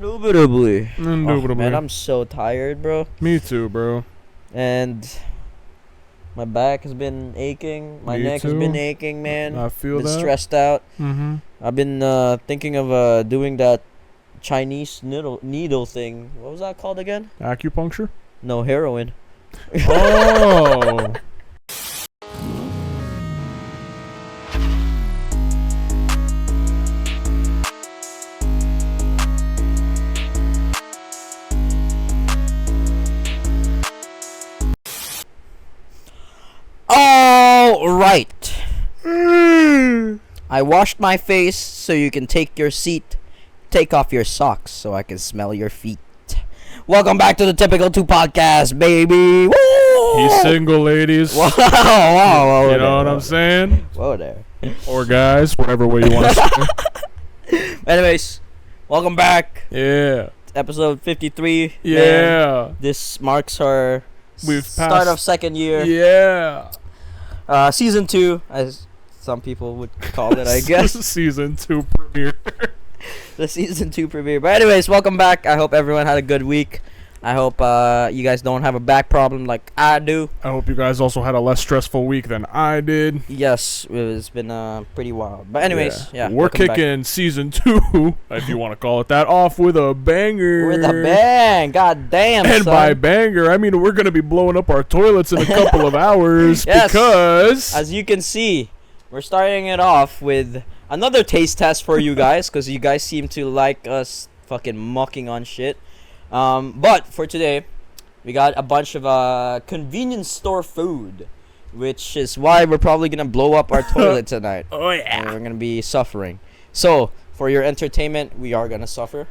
Indubitably. Indubitably. Oh, man, I'm so tired, bro. Me too, bro. And my back has been aching. My Me neck has too. been aching, man. I feel been that. stressed out. Mm-hmm. I've been thinking of doing that Chinese needle thing. What was that called again? Acupuncture? No, heroin. Oh. All right. I washed my face so you can take your seat. Take off your socks so I can smell your feet. Welcome back to the Typical 2 podcast, baby. Woo! He's single, ladies. Wow. You know what I'm saying? Whoa there. Or guys, whatever way you want to say. Anyways, welcome back. Yeah. Episode 53. Yeah. Man, this marks our We've start passed- of second year. Yeah. Season 2, as some people would call it, I guess. Season 2 premiere. The season 2 premiere. But anyways, welcome back. I hope everyone had a good week. I hope you guys don't have a back problem like I do. I hope you guys also had a less stressful week than I did. Yes, it's been pretty wild. But anyways, yeah. We're kicking season 2, if you want to call it that, off with a banger. With a bang. God damn, And son. by banger, I mean we're going to be blowing up our toilets in a couple of hours. Yes. Because As you can see, we're starting it off with another taste test for you guys, because you guys seem to like us fucking mucking on shit. But for today, we got a bunch of convenience store food, which is why we're probably gonna blow up our toilet tonight. Oh And yeah. we're gonna be suffering. So for your entertainment, we are gonna suffer.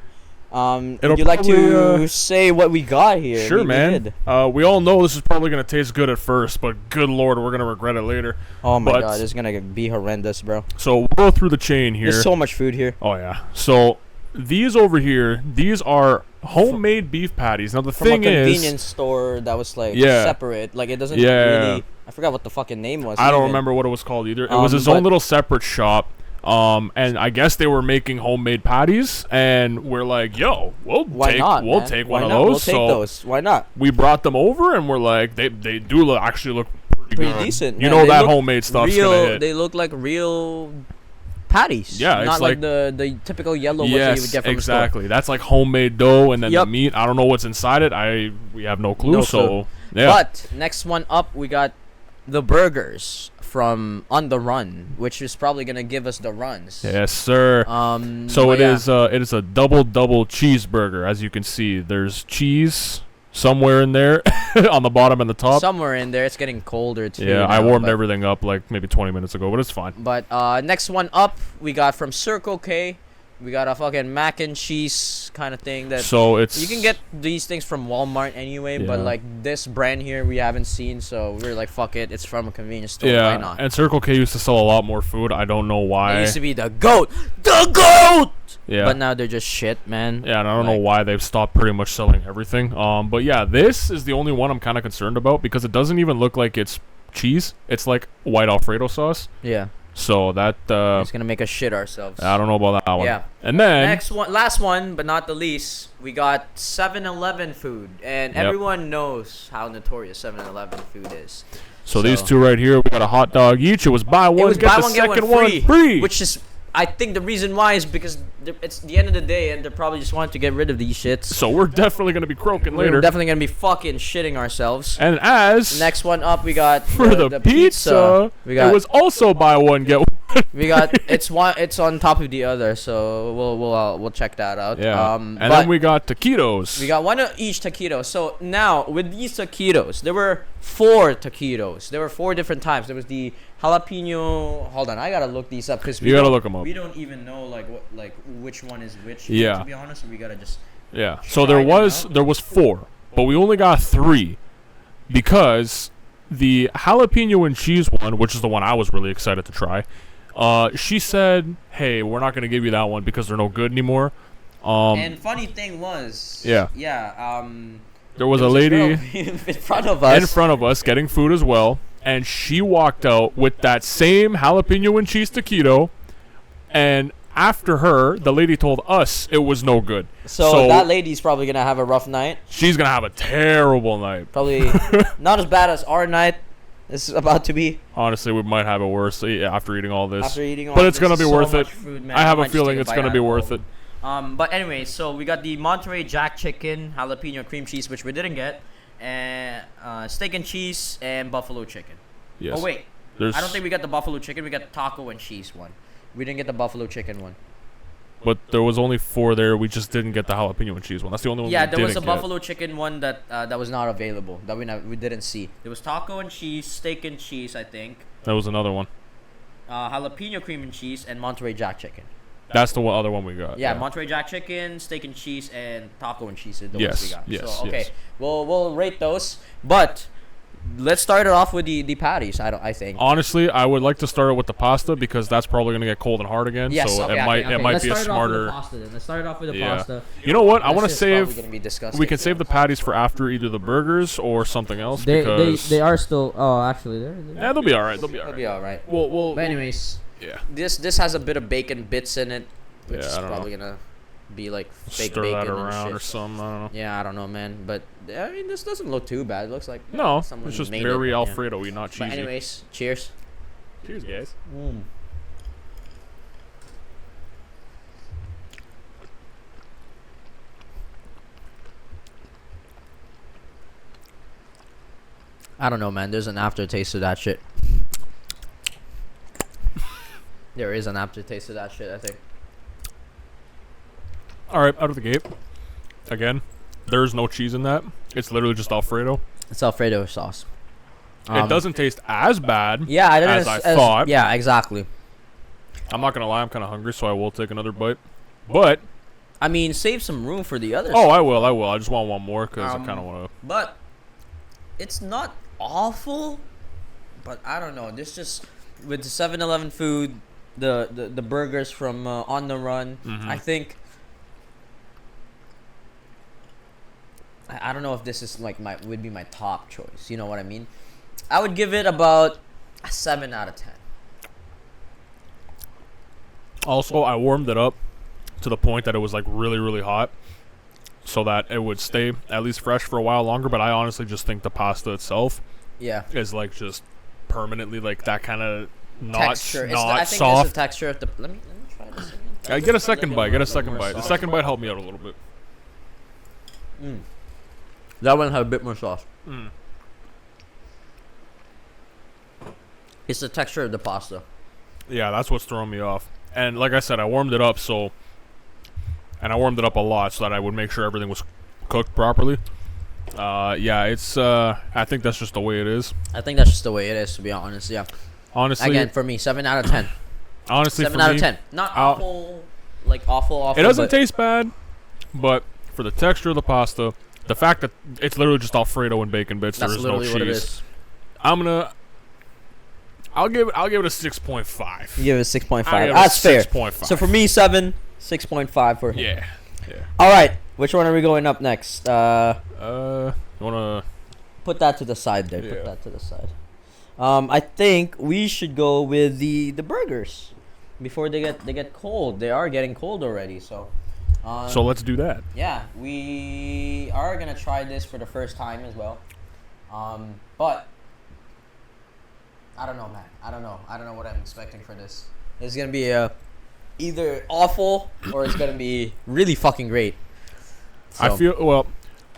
Would you like to say what we got here? Sure, We man. did. We all know this is probably going to taste good at first, but good lord, we're going to regret it later. Oh my But- god, it's gonna be horrendous, bro. So we'll go through the chain here. There's so much food here. Oh yeah. So these over here, these are homemade beef patties. Now the From thing a is, convenience store that was like Yeah. separate. Like it doesn't Yeah. really. I forgot what the fucking name was. I don't even. remember what it was called either. It was its own but- little separate shop. And I guess they were making homemade patties, and we're like, "Yo, we'll Why take not? we'll man? take Why one of not? those." We'll take So those. Why not? we brought them over, and we're like, they do actually look Pretty good. decent. You man. know They that look homemade stuff's real. gonna hit. They look like real patties. Yeah, not it's like like- the typical yellow ones that you would get from exactly. That's like homemade dough, and then Yup. the meat. I don't know what's inside it. We have no clue. No so clue. yeah. But next one up, we got the burgers from On the Run, which is probably gonna give us the runs. Yes, sir. So but it is a double cheeseburger. As you can see, there's cheese somewhere in there on the bottom and the top. somewhere in there. It's getting colder too. Yeah, I now, warmed but- everything up like maybe 20 minutes ago, but it's fine. But next one up, we got from Circle K. We got a fucking mac and cheese kind of thing that So it's you can get these things from Walmart anyway. But Yeah. like this brand here, we haven't seen, so we're like, fuck it. It's from a convenience store. Why yeah, not? and Circle K used to sell a lot more food. I don't know why. It used to be the goat, the goat. Yeah. But now they're just shit, man. Yeah, and I don't know Like- why they've stopped pretty much selling everything. But yeah, this is the only one I'm kind of concerned about because it doesn't even look like it's cheese. It's like white Alfredo sauce. Yeah, So that it's gonna make us shit ourselves. I don't know about that one. Yeah. And then Next one, last one, but not the least, we got 7-Eleven food, and Yep. everyone knows how notorious 7-Eleven food is. so these two right here, we got a hot dog each. It was buy It one was get buy the one get second one one free. which is, I think the reason why is because it's the end of the day, and they're probably just wanting to get rid of these shits. So we're definitely gonna be croaking We're later. definitely gonna be fucking shitting ourselves. And as Next one up, we got for the pizza, We got it was also buy one get one. we got it's on top of the other, so we'll check that out. Yeah. And And then we got taquitos. We got one of each taquito. So now with these taquitos, there were 4 taquitos. There were 4 different types. There was the jalapeno. Hold on, I gotta look these up because You gotta look 'em up. We don't even know which one is which. Yeah. To be honest, we gotta just. Yeah. So Try there them was out. 4, but we only got 3 because the jalapeno and cheese one, which is the one I was really excited to try, she said, "Hey, we're not gonna give you that one because they're no good anymore." And funny thing was. Yeah. Yeah. There was there a this lady girl in front of us. in front of us getting food as well, and she walked out with that same jalapeno and cheese taquito, and after her, the lady told us it was no good. So that lady's probably gonna have a rough night. She's gonna have a terrible night. Probably not as bad as our night is about to be. Honestly, we might have it worse after eating all this. But it's gonna be worth it. Food, I have a feeling it's gonna be worth it. But anyway, so we got the Monterey Jack Chicken, jalapeno cream cheese, which we didn't get, and steak and cheese and buffalo chicken. Yes. Oh wait, I don't think we got the buffalo chicken. We got taco and cheese one. We didn't get the buffalo chicken one. But there was only 4 there. We just didn't get the jalapeno and cheese one. That's the only one. Yeah, we there was a didn't buffalo chicken one that was not available. That we didn't see. There was taco and cheese, steak and cheese, I think. That was another one. Jalapeno cream and cheese and Monterey Jack Chicken. That's the other one we got. Yeah, Monterey Jack Chicken, steak and cheese, and taco and cheese. Is the ones we got. Yes. So okay, yes. we'll rate those, but let's start it off with the patties. I think. Honestly, I would like to start it with the pasta because that's probably gonna get cold and hard again. Yes, so okay, it might let's be a start smarter. It off with the pasta, then. Let's start it off with the pasta. You know what? I want to This shit's probably save. gonna be disgusting. We can save the patties for after either the burgers or something else They because they are still. Oh, actually, they're. yeah, they'll be all right. They'll be all It'll right. be all right. Well, But anyways, yeah. this has a bit of bacon bits in it, which Yeah, is I don't probably gonna be like fake Stir bacon that and around shit. or something. I don't know. Yeah, I don't know, man. But I mean, this doesn't look too bad. It looks like No, someone it's just made very it, Alfredo-y, not cheesy. But anyways, cheers. Cheers, guys. I don't know, man. There's an aftertaste to that shit. There is an aftertaste to that shit, I think. All right, out of the gate. Again, there's no cheese in that. It's literally just Alfredo. It's Alfredo sauce. It doesn't taste as bad Yeah, I didn't as I thought. Yeah, exactly. I'm not gonna lie, I'm kind of hungry, so I will take another bite. But I mean, save some room for the others. I will. I just want one more because I kind of want to. But it's not awful. But I don't know. This just with the 7-Eleven food, the burgers from On the Run. I think. I don't know if this is like would be my top choice. You know what I mean? I would give it about a 7 out of 10. Also, I warmed it up to the point that it was like really, really hot, so that it would stay at least fresh for a while longer. But I honestly just think the pasta itself, is like just permanently like that kind of Texture. not I think soft. it's the texture of the. Let me try this again. Get a second bite. Get a second bite. The second bite helped me out a little bit. That one had a bit more sauce. It's the texture of the pasta. Yeah, that's what's throwing me off. And like I said, I warmed it up and I warmed it up a lot so that I would make sure everything was cooked properly. It's I think that's just the way it is. I think that's just the way it is, to be honest. Yeah. Honestly, Again, for me, 7 out of 10. honestly, 7 for out me, of 10. Not awful, like awful. it doesn't but taste bad, but for the texture of the pasta, the fact that it's literally just Alfredo and bacon bits, That's there is no literally cheese. what it is. I'll give it a 6.5. You give it a 6.5. I'll give it a That's fair. 6.5. So for me, 7, 6.5 for him. Yeah. All right. Which one are we going up next? You wanna? Put that to the side there. Yeah. Put that to the side. I think we should go with the burgers before they get cold. They are getting cold already, so. So let's do that. Yeah, we are gonna try this for the first time as well. But I don't know, man. I don't know what I'm expecting for this. It's gonna be either awful or it's gonna be really fucking great. I So, feel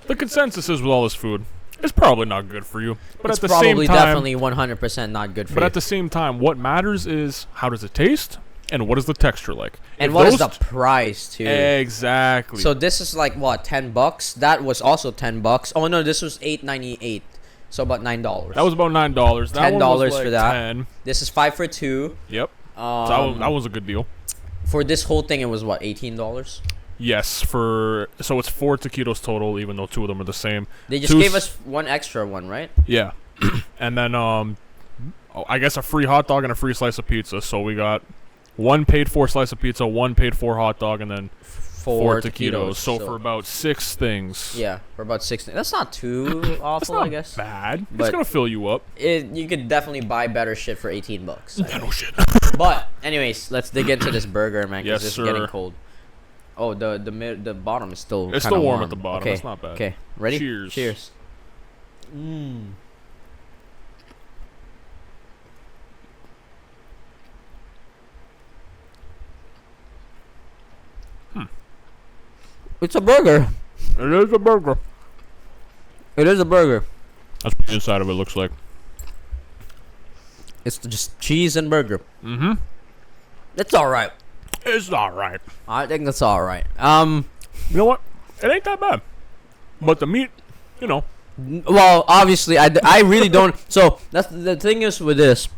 the consensus is with all this food, it's probably not good for you. But it's at the same probably time, definitely 100% not good for but you. at the same time, what matters is how does it taste and what is the texture like. And If what is the those- price too? Exactly. So this is like what, $10? That was also $10. Oh no, this was $8.98. So about $9. that was about $9. That one was $10 like for that. 10. This is 5 for 2. Yep. So that was a good deal. For this whole thing, it was what, $18? Yes, so it's 4 taquitos total, even though 2 of them are the same. They just Two gave s- us one extra one, right? Yeah, and then I guess a free hot dog and a free slice of pizza. So we got one paid for slice of pizza, one paid for hot dog, and then 4 taquitos. So for about 6 things. Yeah, for about 6 things. That's not too awful, Not I guess. bad. But it's gonna fill you up. You could definitely buy better shit for $18. Yeah, no shit. But anyways, let's dig into this burger, man, because Yes, it's getting sir. cold. Oh, the bottom is still. It's kinda still warm at the bottom. Okay. It's not bad. Okay, ready? Cheers. Cheers. Mmm. It's a burger. It is a burger. It is a burger. That's what the inside of it looks like. It's just cheese and burger. Mm-hmm. It's all right. It's alright. I think that's all right. You know what? It ain't that bad. But the meat, you know. Well, obviously, I really don't. So that's the thing is with this.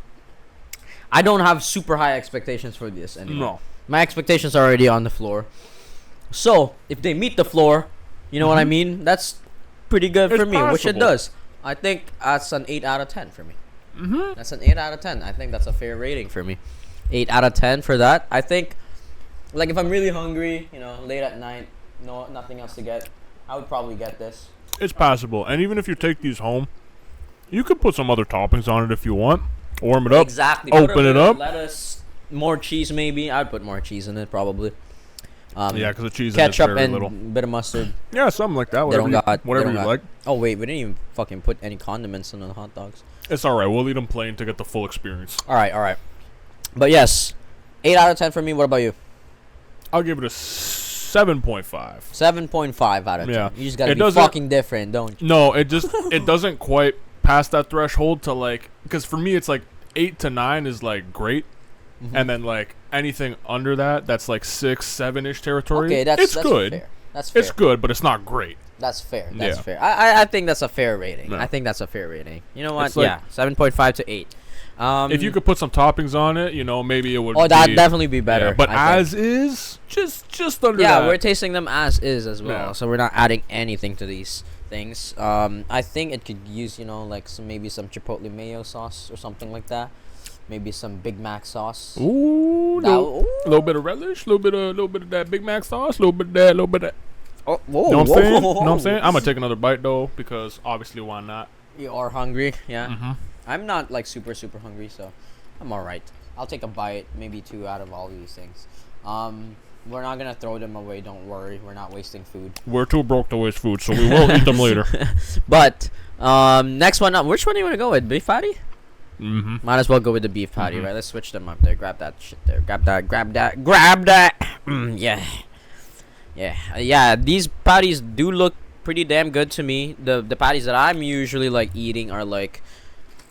I don't have super high expectations for this anymore. No. My expectations are already on the floor. So if they meet the floor, you know what I mean. That's pretty good for It's me, which it passable. does. I think that's an 8 out of 10 for me. Mm-hmm. That's an 8 out of 10. I think that's a fair rating for me. 8 out of 10 for that. I think, like, if I'm really hungry, you know, late at night, nothing else to get, I would probably get this. It's passable. And even if you take these home, you could put some other toppings on it if you want. Warm it up. Exactly. Open Put a it bit of up. Lettuce, more cheese maybe. I'd put more cheese in it probably. Yeah, because the cheese Ketchup is very and little. bit of mustard. Yeah, something like that. They Whatever, don't you, got. whatever they you don't like. got- Oh wait, we didn't even fucking put any condiments in the hot dogs. It's alright. We'll eat them plain to get the full experience. All right. But yes, 8 out of 10 for me. What about you? I'll give it a 7.5. 7.5 out of 10. Yeah. You just gotta It be doesn't- fucking different, don't you? No, it just it doesn't quite pass that threshold to like, because for me it's like 8 to 9 is like great, Mm-hmm. and then like anything under that, that's like 6, 7-ish territory. Okay, it's that's good. fair. That's fair. It's good, but it's not great. That's fair. That's Yeah. fair. I think that's a fair rating. No. I think that's a fair rating. You know what? It's like- Yeah, 7.5 to 8. If you could put some toppings on it, you know, maybe it would. Oh, that'd be, definitely be better. yeah, but I think. as is, just under Yeah, that. we're tasting them as is as well, Yeah. so we're not adding anything to these things. I think it could use, you know, like maybe some chipotle mayo sauce or something like that. Maybe some Big Mac sauce. Ooh, That- ooh. little bit of relish, little bit of that Big Mac sauce, little bit of that, little bit of that. Oh, whoa, You know what I'm whoa, saying? whoa, You know what I'm whoa. saying? I'm gonna take another bite though, because obviously why not? You are hungry, yeah. Mm-hmm. I'm not like super hungry, so I'm all right. I'll take a bite, maybe 2 out of all these things. We're not gonna throw them away. Don't worry, we're not wasting food. We're too broke to waste food, so we will eat them later. But next one up. Which one do you want to go with? Beef patty? Mm-hmm. Might as well go with the beef patty, Mhm. right? Let's switch them up there. Grab that shit there. Grab that. Yeah. These patties do look pretty damn good to me. The patties that I'm usually like eating are like,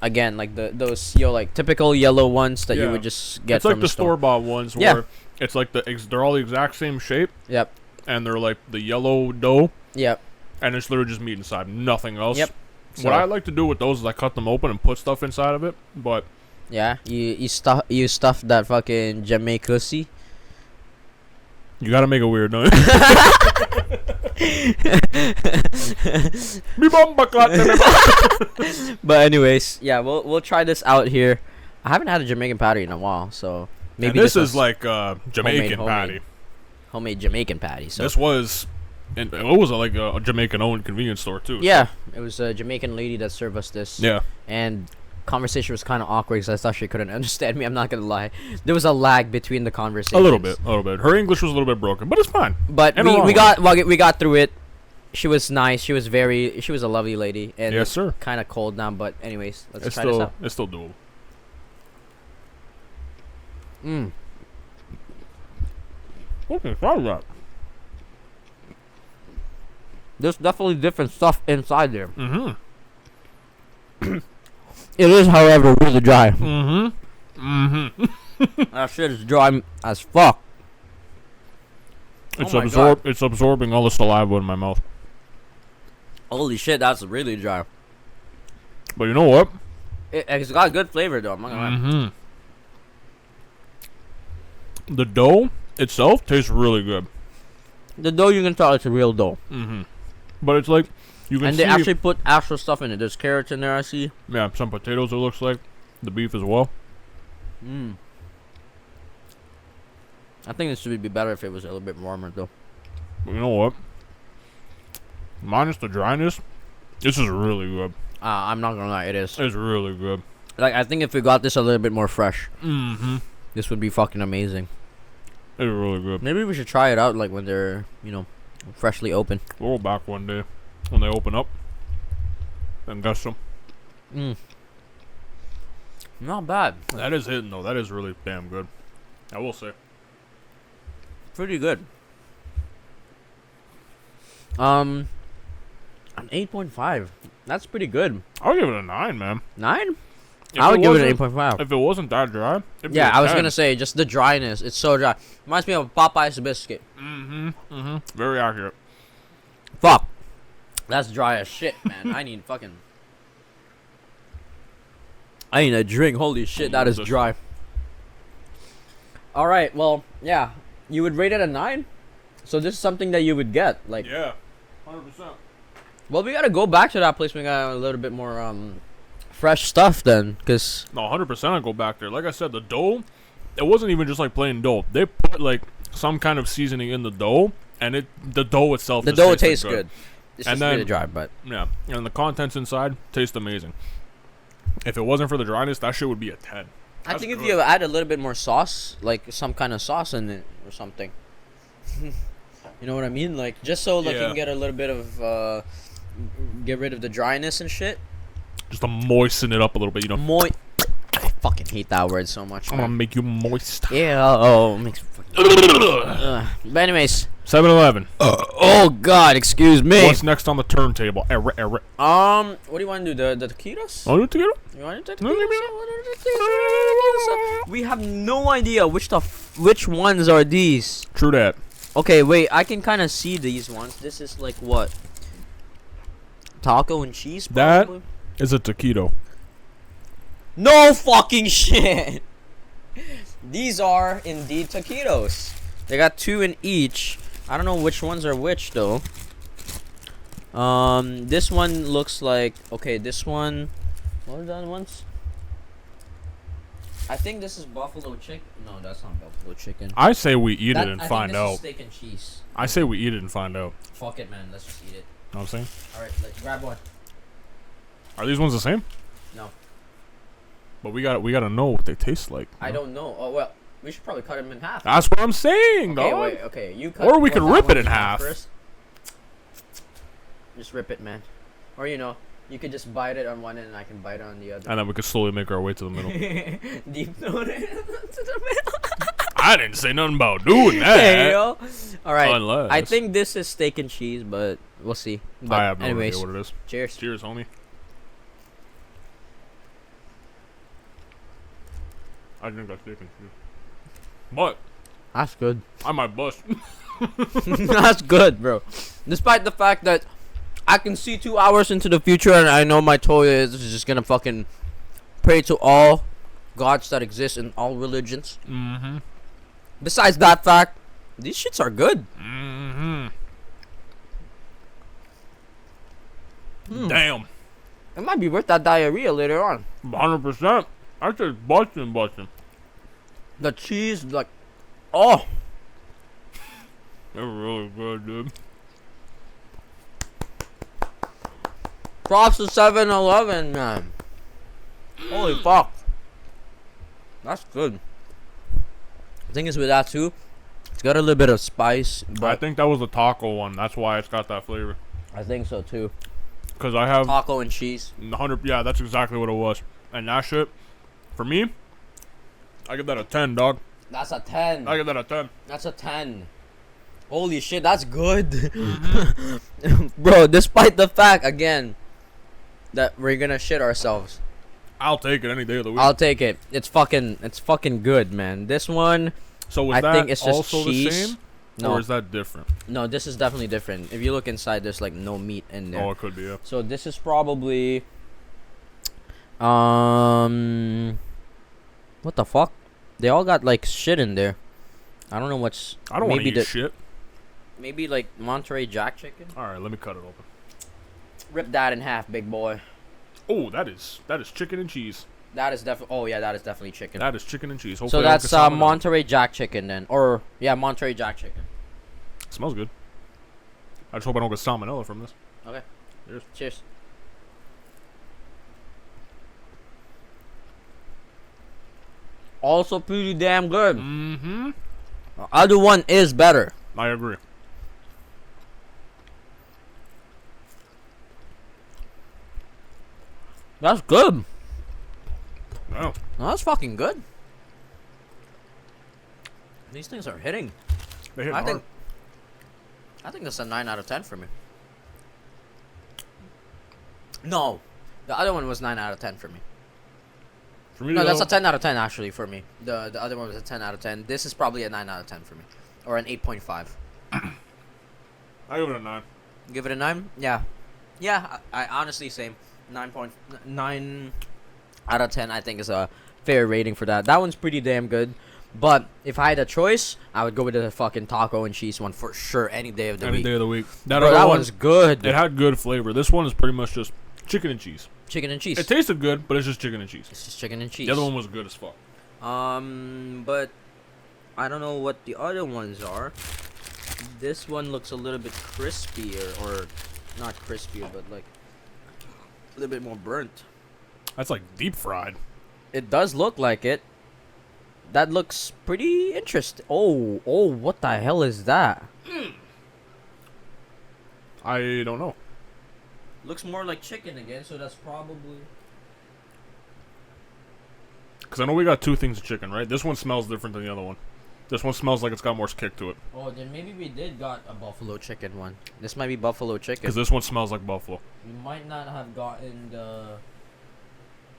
again, like those like typical yellow ones that you Yeah. would just get It's like from the store. store-bought ones Yeah. where it's like they're all the exact same shape, Yep. and they're like the yellow dough, Yep. and it's literally just meat inside, nothing else. Yep. So, What I like to do with those is I cut them open and put stuff inside of it, but yeah, you stuff that fucking Jamaica-see. you gotta make it weird, don't you? But anyways, yeah, we'll try this out here. I haven't had a Jamaican patty in a while, so maybe And this was is like Jamaican homemade. patty. homemade Jamaican patty. So This was, and it was like a Jamaican-owned convenience store too. yeah, it was a Jamaican lady that served us this. Yeah. And conversation was kind of awkward because I thought she couldn't understand me. I'm not gonna lie. There was a lag between the conversations. A little bit. Her English was a little bit broken, but it's fine. But In the long we run. got through it. She was nice. She was a lovely lady. And Yes, sir. kind of cold now, but anyways, let's It's try this still out. it's still doable. Okay, try that. There's definitely different stuff inside there. Mm-hmm. It is, however, really dry. Mm-hmm. Mm-hmm. That shit is dry as fuck. It's Oh my God. It's absorbing all the saliva in my mouth. Holy shit, that's really dry. But you know what? It's got good flavor though. I'm not gonna lie. Mm-hmm. The dough itself tastes really good. The dough, you can tell it's a real dough. Mm-hmm. But it's like you can And see they actually put actual stuff in it. There's carrots in there, I see. yeah, some potatoes it looks like. The beef as well. I think this would be better if it was a little bit warmer though. You know what? Minus the dryness, this is really good. I'm not gonna lie, it is. It's really good. Like, I think if we got this a little bit more fresh, Mm-hmm. this would be fucking amazing. It's really good. Maybe we should try it out, like, when they're, freshly open. We'll go back one day when they open up and get some. Not bad. That is hitting, though. That is really damn good. I will say. Pretty good. An 8.5. That's pretty good. I'll give it a 9, man. 9? If I would give it an wasn't- 8.5. If it wasn't that dry, it'd be Yeah, a I was 10. gonna say, just the dryness. It's so dry. Reminds me of Popeye's biscuit. Very accurate. Fuck. That's dry as shit, man. I need a drink. Holy shit, that is dry. Alright, well, yeah. You would rate it a 9? So this is something that you would get. Like, Yeah, 100%. well, we gotta go back to that place. We got a little bit more, fresh stuff then. Because, No, 100% I'd go back there. Like I said, the dough, it wasn't even just like plain dough. They put like some kind of seasoning in the dough, and the dough itself the just dough tasted tastes good. It's And just then- really dry, but Yeah, and the contents inside taste amazing. If it wasn't for the dryness, that shit would be a 10. I That's think if good. you add a little bit more sauce, like some kind of sauce in it or something. You know what I mean? Like, just so like you Yeah. can get a little bit of get rid of the dryness and shit. Just to moisten it up a little bit, you know. I fucking hate that word so much. I'm gonna Man. make you moist. Yeah. Oh, makes fucking. But anyways. 7-Eleven. Oh God, excuse me. What's next on the turntable? What do you want to do? The taquitos? Oh, you together? You want to take No, taquitos? We have no idea which ones are these. True that. Okay, wait. I can kind of see these ones. This is like what? Taco and cheese. That- Probably? Is a taquito. No fucking shit. These are indeed taquitos. They got 2 in each. I don't know which ones are which though. This one looks like this one. What are the other ones? I think this is buffalo chicken. No, that's not buffalo chicken. I say we eat it and I find think this is out. steak and cheese. I say we eat it and find out. Fuck it, man. Let's just eat it. Know what I'm saying? All right, let's grab one. Are these ones the same? No, But we gotta know what they taste like. I don't know. Oh well, we should probably cut them in half. That's what I'm saying, Okay, dog. wait. Okay, you cut. Or we what, could that rip one it in in half. first. Just rip it, man. Or you could just bite it on one end and I can bite it on the other. And then we could slowly make our way to the middle. Deep throat it to the middle. I didn't say nothing about doing that. Hey, yo. All right. Unless- I think this is steak and cheese, but we'll see. But I have no anyways, idea what it is. cheers. Cheers, homie. I think that's steak and cheese. But That's good. I might bust. That's good, bro. Despite the fact that I can see 2 hours into the future and I know my toy is just gonna fucking pray to all gods that exist in all religions. Mm-hmm. Besides that fact, these shits are good. Mm-hmm. Hmm. Damn. It might be worth that diarrhea later on. 100%. I just busting. The cheese, like, oh, They're really good, dude. props to 7-Eleven, man. Holy fuck. That's good. The thing is with that too, it's got a little bit of spice, I but think that was the taco one. That's why it's got that flavor. I think so too. Because I have Taco and cheese. 100. Yeah, that's exactly what it was. And that shit, for me, I give that a 10, dog. That's a 10. I give that a 10. That's a 10. Holy shit, that's good. Bro, despite the fact, again, that we're gonna shit ourselves. I'll take it any day of the week. I'll take it. It's fucking good, man. This one, So is I that think it's just also the cheese. same? No, Or is that different? no, this is definitely different. If you look inside, there's like no meat in there. Oh, it could be, yeah. So this is probably, what the fuck? They all got like shit in there. I don't know what's. I don't want to maybe eat shit. Maybe like Monterey Jack chicken. Alright, let me cut it open. Rip that in half, big boy. Oh, that is chicken and cheese. That is definitely. Oh yeah, that is definitely chicken. That is chicken and cheese. So Hopefully I don't that's get salmonella. Monterey Jack chicken then, or yeah, Monterey Jack chicken. Smells good. I just hope I don't get salmonella from this. Okay. Cheers. Cheers. Also pretty damn good. Mm-hmm. The other one is better. I agree. That's good. Wow. That's fucking good. These things are hitting. They hit I hard. think that's a 9 out of 10 for me. No, the other one was 9 out of 10 for me. For me, No, that's though, a 10 out of 10 actually for me. The other one was a 10 out of 10. This is probably a 9 out of 10 for me, or an 8.5. I give it a 9. Give it a 9. Yeah, yeah. I honestly same 9.9 out of 10. I think is a fair rating for that. That one's pretty damn good. But if I had a choice, I would go with the fucking taco and cheese one for sure any day of the Any week. day of the week. Bro, other that one, one's good. It had good flavor. This one is pretty much just chicken and cheese. Chicken and cheese. It tasted good, but it's just chicken and cheese. It's just chicken and cheese. The other one was good as fuck. But I don't know what the other ones are. This one looks a little bit crispier, or not crispier, but like a little bit more burnt. That's like deep fried. It does look like it. That looks pretty interesting. Oh, what the hell is that? I don't know. Looks more like chicken again, so that's probably... Because I know we got two things of chicken, right? This one smells different than the other one. This one smells like it's got more kick to it. Oh, then maybe we did got a buffalo chicken one. This might be buffalo chicken. Because this one smells like buffalo. We might not have gotten the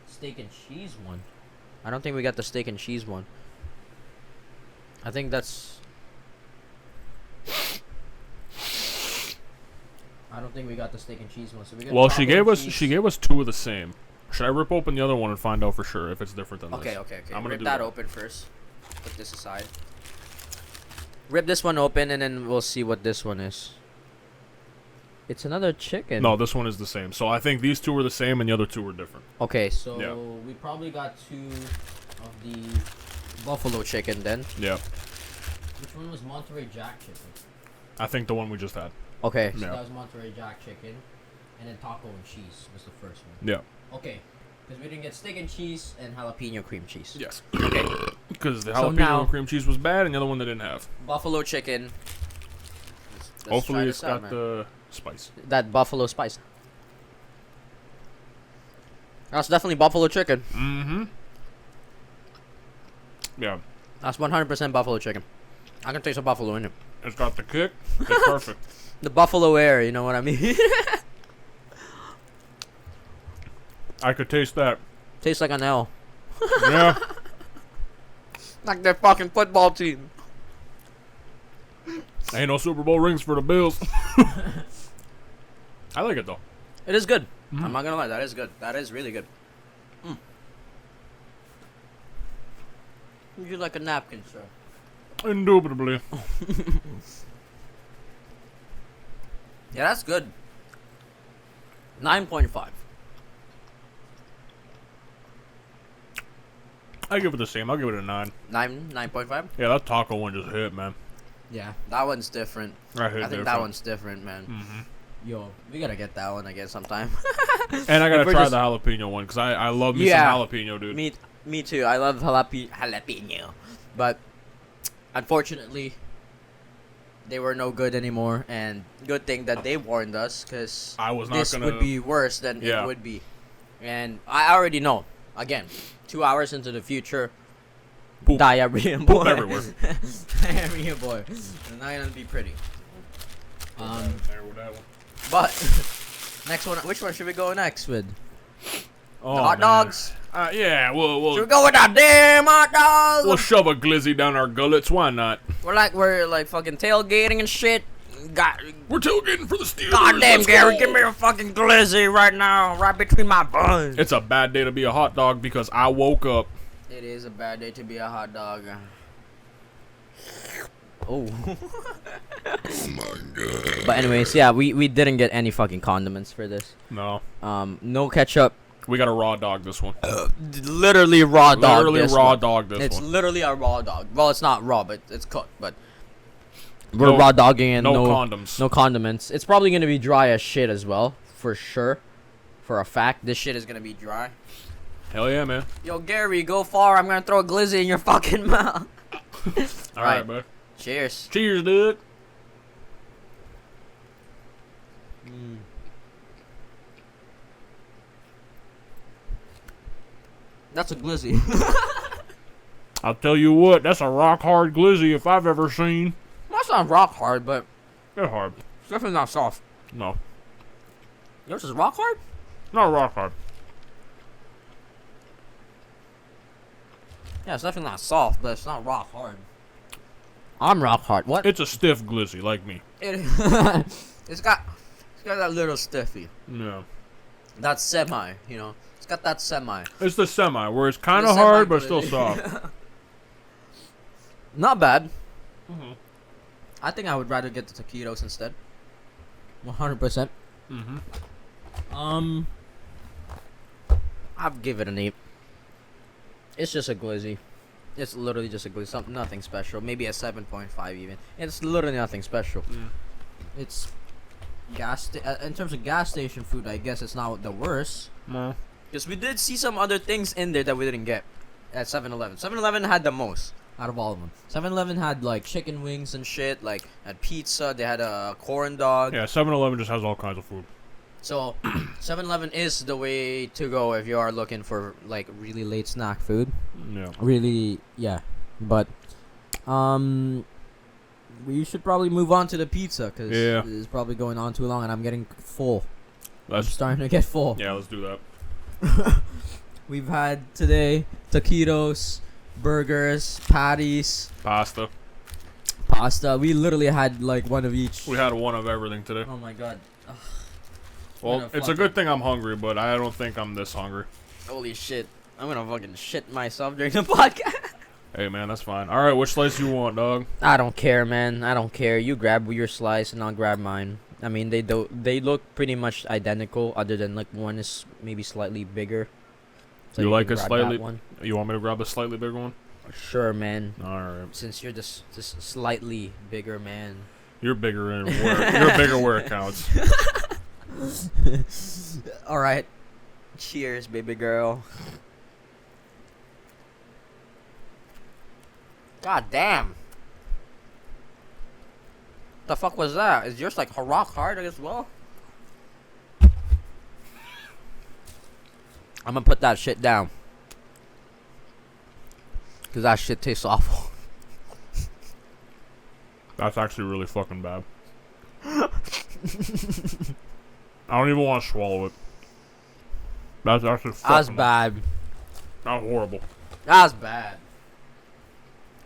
steak and cheese one. I don't think we got the steak and cheese one. I think that's... I don't think we got the steak and cheese one. So we got Well, taco she gave and us cheese. two of the same. Should I rip open the other one and find out for sure if it's different than Okay, this? okay. I'm gonna Rip do that that. open first. Put this aside. Rip this one open and then we'll see what this one is. It's another chicken. No, this one is the same. So I think these two were the same and the other two were different. Okay, so Yeah. we probably got 2 of the buffalo chicken then. Yeah. Which one was Monterey Jack chicken? I think the one we just had. Okay, so Yeah. that was Monterey Jack chicken, and then taco and cheese was the first one. Yeah. Okay, because we didn't get steak and cheese and jalapeno cream cheese. Yes. Okay, Because the So jalapeno now- cream cheese was bad and the other one they didn't have. buffalo chicken. Let's Hopefully try it's this out, got man. the spice. That buffalo spice. That's definitely buffalo chicken. Mm-hmm. Yeah. That's 100% buffalo chicken. I can taste a buffalo in it. It's got the kick. It's perfect. The buffalo air, you know what I mean? I could taste that. Tastes like an L. Yeah. Like their fucking football team. Ain't no Super Bowl rings for the Bills. I like it though. It is good. Mhm. I'm not gonna lie, that is good. That is really good. Would you like a napkin, sir? Indubitably. Yeah, that's good. 9.5. I give it the same. I'll give it a 9. 9.5? Yeah, that taco one just hit, man. Yeah, that one's different. I hit I think that one's different, man. Mm-hmm. Yo, we gotta get that one again sometime. And I gotta If we're try just- the jalapeno one because I love me Yeah. some jalapeno, dude. Me too. I love jalapeno. But unfortunately, they were no good anymore. And good thing that they warned us, because I was not this gonna. would be worse than Yeah. it would be. And I already know. Again, 2 hours into the future, Poop. diarrhea boy. Poop everywhere. Diarrhea boy. It's not gonna be pretty. There with that one. But next one. Which one should we go next with? Oh, The hot man. dogs. Yeah, Should we we'll go with that damn hot dogs? we'll shove a glizzy down our gullets. Why not? We're like fucking tailgating and shit. We're tailgating for the Steelers. Goddamn, Let's Gary, go. give me a fucking glizzy right now, right between my buns. It's a bad day to be a hot dog because I woke up. It is a bad day to be a hot dog. Oh. Oh my god. But anyways, yeah, we didn't get any fucking condiments for this. No, No ketchup. we got a raw dog this one. Literally raw dog. Literally this raw one. dog this It's one. literally a raw dog. Well, it's not raw, but it's cooked. But We're No- raw dogging and no no condoms. no condiments. It's probably gonna be dry as shit as well, for sure. For a fact, this shit is gonna be dry. Hell yeah, man. Yo, Gary, go far. I'm gonna throw a glizzy in your fucking mouth. All right, bud. Cheers. Cheers, dude. That's a glizzy. I'll tell you what, that's a rock hard glizzy if I've ever seen. That's not rock hard, but They're hard. it's definitely not soft. No, Yours is rock hard? not rock hard. Yeah, it's definitely not soft, but it's not rock hard. I'm rock hard. What? It's a stiff glizzy, like me. It's got that little stiffy. Yeah. That semi, you know. It's got that semi. It's the semi, where it's kind The of hard, semi but still glizzy. soft. Not bad. Mm-hmm. I think I would rather get the taquitos instead. 100%. Mm-hmm. I'd give it an 8. It's just a glizzy. It's literally just a glizzy. Something, nothing special. Maybe a 7.5 even. It's literally nothing special. Mm. It's in terms of gas station food, I guess it's not the worst. No. Because we did see some other things in there that we didn't get at 7-Eleven. 7-Eleven had the most out of all of them. 7-Eleven had like chicken wings and shit, like had pizza, they had a corn dog. Yeah, 7-Eleven just has all kinds of food. So 7-Eleven is the way to go if you are looking for like really late snack food. Yeah. Really, yeah. But we should probably move on to the pizza because Yeah. it's probably going on too long and I'm getting full. I'm Let's, starting to get full. yeah, let's do that. We've had today taquitos, burgers, patties, Pasta. pasta. We literally had like one of each. We had one of everything today. Oh my god. Ugh, Well, gonna it's a good thing I'm hungry, but I don't think I'm this hungry. holy shit. I'm gonna fucking shit myself during the podcast. Hey, man, that's fine. All right, which slice you want, dog? I don't care, man. I don't care. You grab your slice and I'll grab mine. I mean, they look pretty much identical, other than like one is maybe slightly bigger. So You like can a grab slightly- that one. You want me to grab a slightly bigger one? Sure, man. All right. Since you're this slightly bigger man. You're bigger in where you're bigger where it counts. All right. Cheers, baby girl. God damn. The fuck was that? Is yours like rock hard as well? I'm gonna put that shit down. Cause that shit tastes awful. That's actually really fucking bad. I don't even want to swallow it. That's actually fucking That's bad. That's horrible. That's bad.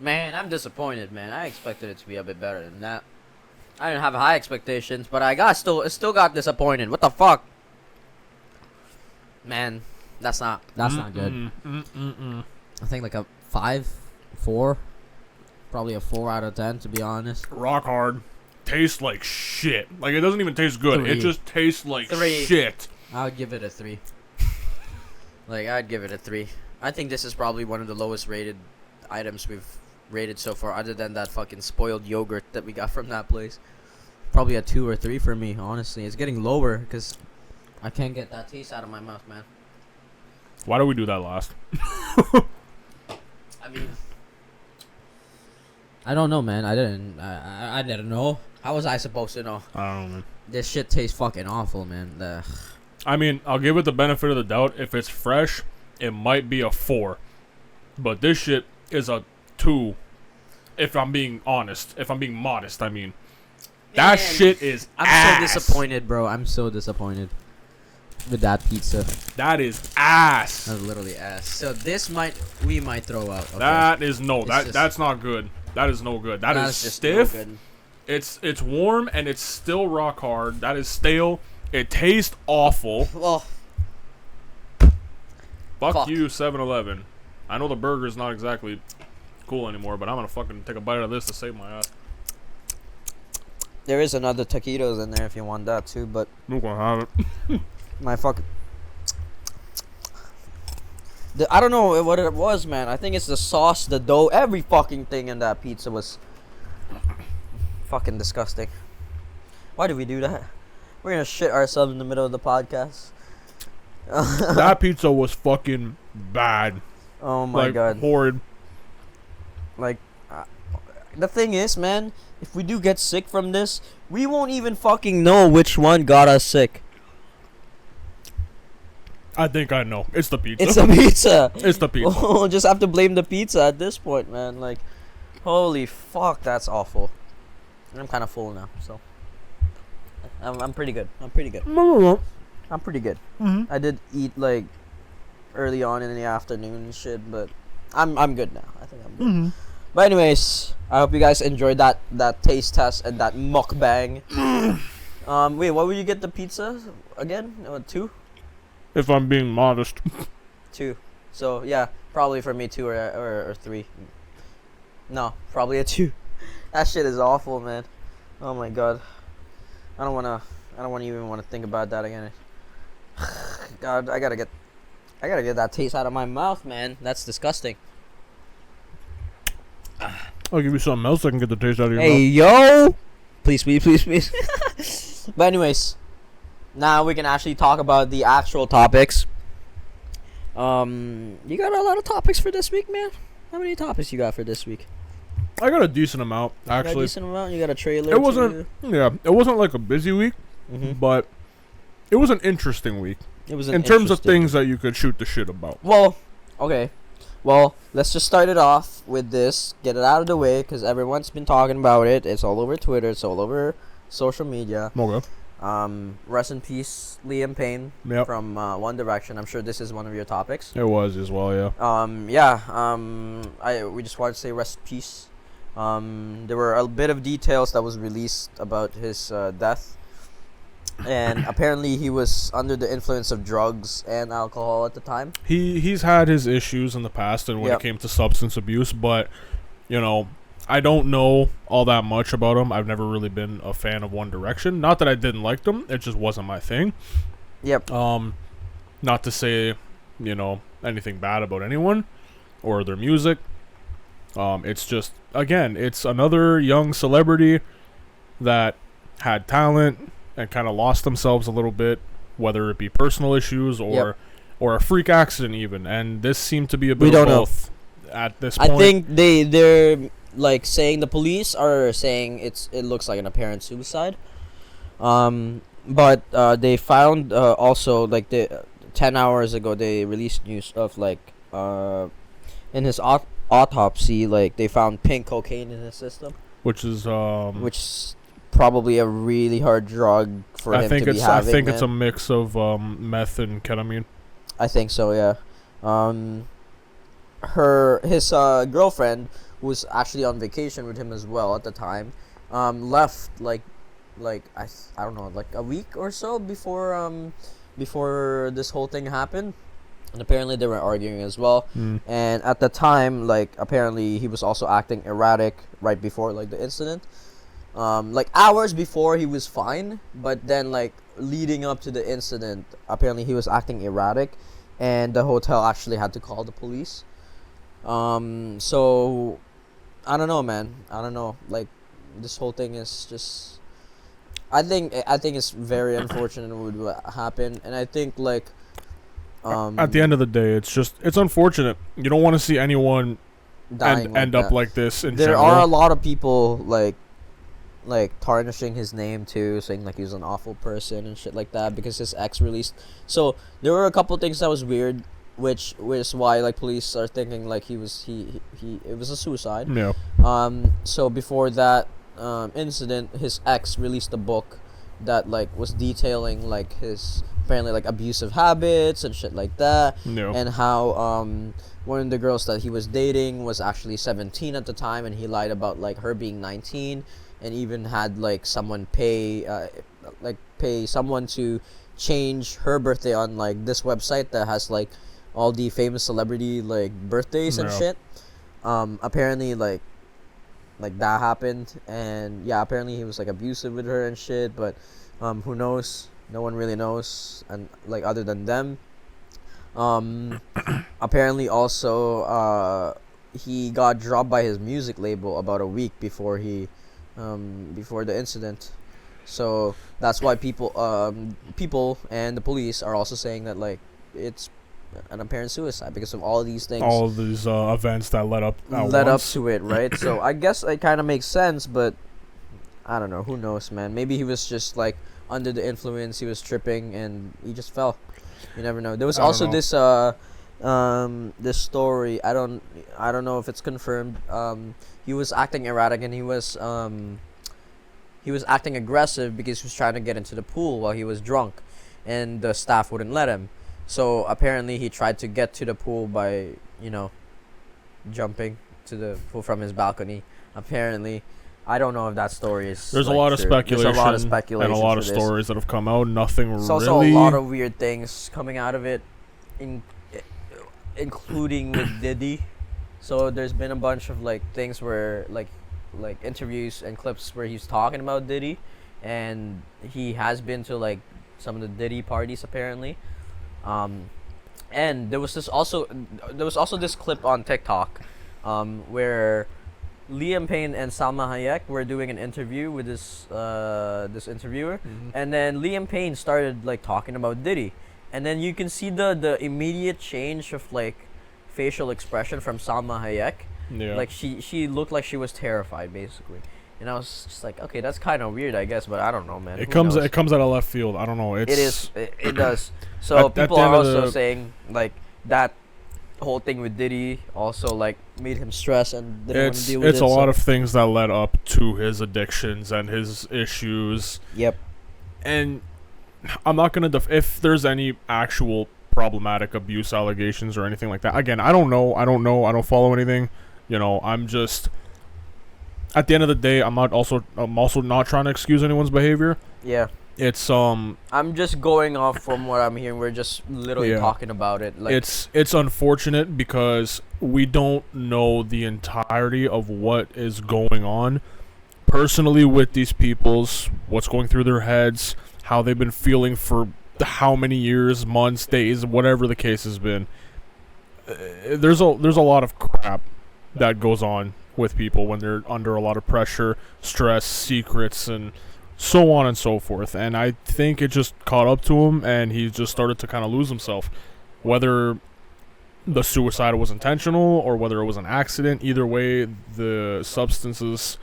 Man, I'm disappointed, man. I expected it to be a bit better than that. I didn't have high expectations, but I still got disappointed. What the fuck? Man, that's not good. I think like a 5, 4. Probably a 4 out of 10 to be honest. Rock hard. Tastes like shit. Like, it doesn't even taste good. 3. It just tastes like 3. shit. I would give it a 3. Like, I'd give it a 3. I think this is probably one of the lowest rated items we've rated so far, other than that fucking spoiled yogurt that we got from that place. Probably a 2 or 3 for me, honestly. It's getting lower because I can't get that taste out of my mouth, man. Why do we do that last? I mean, I don't know, man. I didn't know. How was I supposed to know? I don't know, man. This shit tastes fucking awful, man. Ugh. I mean, I'll give it the benefit of the doubt. If it's fresh, it might be a 4. But this shit is a 2. If I'm being honest. If I'm being modest, I mean. That Man, shit is I'm ass. so disappointed, bro. I'm so disappointed with that pizza. That is ass. That's literally ass. So we might throw out. Okay? That is no. It's That's not good. That is no good. That is That's just stiff. no good. It's warm and it's still rock hard. That is stale. It tastes awful. Well, Fuck you, 7-Eleven. I know the burger's not exactly cool anymore, but I'm gonna fucking take a bite of this to save my ass. there is another taquitos in there if you want that too, but I'm gonna have it. my fucking. I don't know what it was, man. I think it's the sauce, the dough, every fucking thing in that pizza was Fucking disgusting. Why did we do that? We're gonna shit ourselves in the middle of the podcast. That pizza was fucking bad. Oh my god. Horrid. Like, the thing is, man, if we do get sick from this, we won't even fucking know which one got us sick. I think I know. It's the pizza. It's the pizza. It's the pizza. We'll just have to blame the pizza at this point, man. Like, holy fuck, that's awful. I'm kind of full now, so I'm pretty good. I'm pretty good. I'm pretty good. Mm-hmm. I did eat like early on in the afternoon and shit, but I'm good now. I think I'm good. Mm-hmm. But anyways, I hope you guys enjoyed that taste test and that mukbang. Wait, what would you get the pizza again? 2? If I'm being modest. 2. So yeah, probably for me 2 or 3. No, probably a 2. That shit is awful, man. Oh my god. I don't even wanna think about that again. God, I gotta get that taste out of my mouth, man. That's disgusting. I'll give you something else I can get the taste out of your Hey, mouth. yo! Please. But anyways, now we can actually talk about the actual topics. You got a lot of topics for this week, man? How many topics you got for this week? I got a decent amount, You got a actually. decent amount? You got a trailer? It wasn't like a busy week, Mm-hmm. but it was an interesting week. It was In terms of things that you could shoot the shit about. Well, okay. Well, let's just start it off with this. Get it out of the way, because everyone's been talking about it. It's all over Twitter. It's all over social media. Okay. Rest in peace, Liam Payne Yep. from One Direction. I'm sure this is one of your topics. It was as well, yeah. We just wanted to say rest in peace. There were a bit of details that was released about his death. And apparently he was under the influence of drugs and alcohol at the time. He's had his issues in the past and when Yep. it came to substance abuse, but I don't know all that much about him. I've never really been a fan of One Direction. Not that I didn't like them, it just wasn't my thing. Yep. Not to say, anything bad about anyone or their music. It's just, again, it's another young celebrity that had talent and kind of lost themselves a little bit, whether it be personal issues or a freak accident even. And this seemed to be a bit of both at this point. I think they're like saying, the police are saying it looks like an apparent suicide. But they found also like 10 hours ago they released news of like in his autopsy, like they found pink cocaine in his system, which is probably a really hard drug for him to be having. I think it's a mix of meth and ketamine. I think so, yeah. His girlfriend, who was actually on vacation with him as well at the time, left like I don't know, like a week or so before this whole thing happened. And apparently they were arguing as well. And at the time, like, apparently he was also acting erratic right before like the incident. Like hours before he was fine, but then like leading up to the incident, apparently he was acting erratic, and the hotel actually had to call the police. So I don't know, man. I don't know. Like, this whole thing is just, I think it's very unfortunate what happened, and I think like at the end of the day, it's unfortunate. You don't want to see anyone dying end like up that. like this in There general. are a lot of people like tarnishing his name too, saying like he was an awful person and shit like that because his ex released. So there were a couple things that was weird, which was why like police are thinking like he it was a suicide. Yeah. So before that incident, his ex released a book that like was detailing like his apparently like abusive habits and shit like that. Yeah. And how one of the girls that he was dating was actually 17 at the time, and he lied about like her being 19, and even had like someone pay someone to change her birthday on like this website that has like all the famous celebrity like birthdays and Yeah. shit. Apparently like that happened, and yeah, apparently he was like abusive with her and shit, but who knows? No one really knows, and like other than them. Apparently also he got dropped by his music label about a week before he before the incident. So that's why people and the police are also saying that like it's an apparent suicide because of all these things. All of these events that led up To it, right? So I guess it kind of makes sense, but I don't know. Who knows, man? Maybe he was just like under the influence. He was tripping and he just fell. You never know. There was also this this story. I don't know if it's confirmed. He was acting erratic and he was acting aggressive because he was trying to get into the pool while he was drunk, and the staff wouldn't let him. So apparently he tried to get to the pool by, jumping to the pool from his balcony. Apparently, I don't know if that story is. There's like, a lot of true. speculation. There's a lot of speculation and a lot of for this. stories that have come out. Nothing There's really. also a lot of weird things coming out of it, including with Diddy. So there's been a bunch of like things where like interviews and clips where he's talking about Diddy, and he has been to like some of the Diddy parties apparently. And there was also this clip on TikTok, where Liam Payne and Salma Hayek were doing an interview with this interviewer, and then Liam Payne started like talking about Diddy, and then you can see the immediate change of like facial expression from Salma Hayek. Yeah. Like she looked like she was terrified basically. And I was just like, okay, that's kind of weird, I guess, but I don't know, man. It comes out of left field. I don't know. It does. So people are also saying like that whole thing with Diddy also like made him stress and didn't want to deal with it. It's a lot of things that led up to his addictions and his issues. Yep. And I'm not gonna if there's any actual problematic abuse allegations or anything like that. Again, I don't know. I don't follow anything. I'm just. At the end of the day, I'm also not trying to excuse anyone's behavior. Yeah. It's I'm just going off from what I'm hearing. We're just literally talking about it. Like it's unfortunate because we don't know the entirety of what is going on personally with these people's, what's going through their heads, how they've been feeling for how many years, months, days, whatever the case has been. There's a lot of crap that goes on with people when they're under a lot of pressure, stress, secrets, and so on and so forth. And I think it just caught up to him, and he just started to kind of lose himself. Whether the suicide was intentional or whether it was an accident, either way, the substances,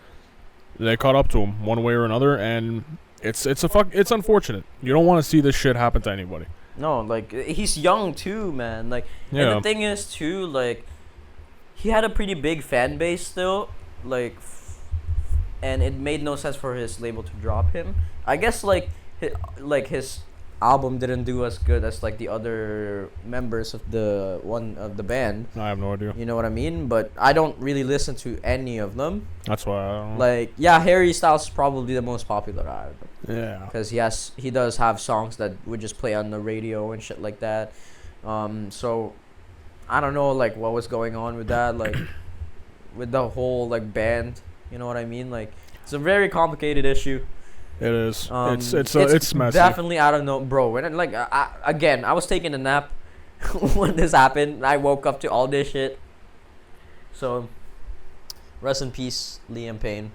they caught up to him one way or another, and it's unfortunate. You don't want to see this shit happen to anybody. No, like he's young too, man. Like, and the thing is too, like, he had a pretty big fan base still, like, and it made no sense for his label to drop him. I guess like his album didn't do as good as like the other members of the band. I have no idea. You know what I mean? But I don't really listen to any of them. That's why I don't know. Like, yeah, Harry Styles is probably the most popular out of them. Yeah. Because he does have songs that would just play on the radio and shit like that. So I don't know like what was going on with that, like with the whole like band. You know what I mean? Like, it's a very complicated issue. It is. It's messy. Definitely out of no, bro. When I was taking a nap when this happened. I woke up to all this shit. So, rest in peace, Liam Payne.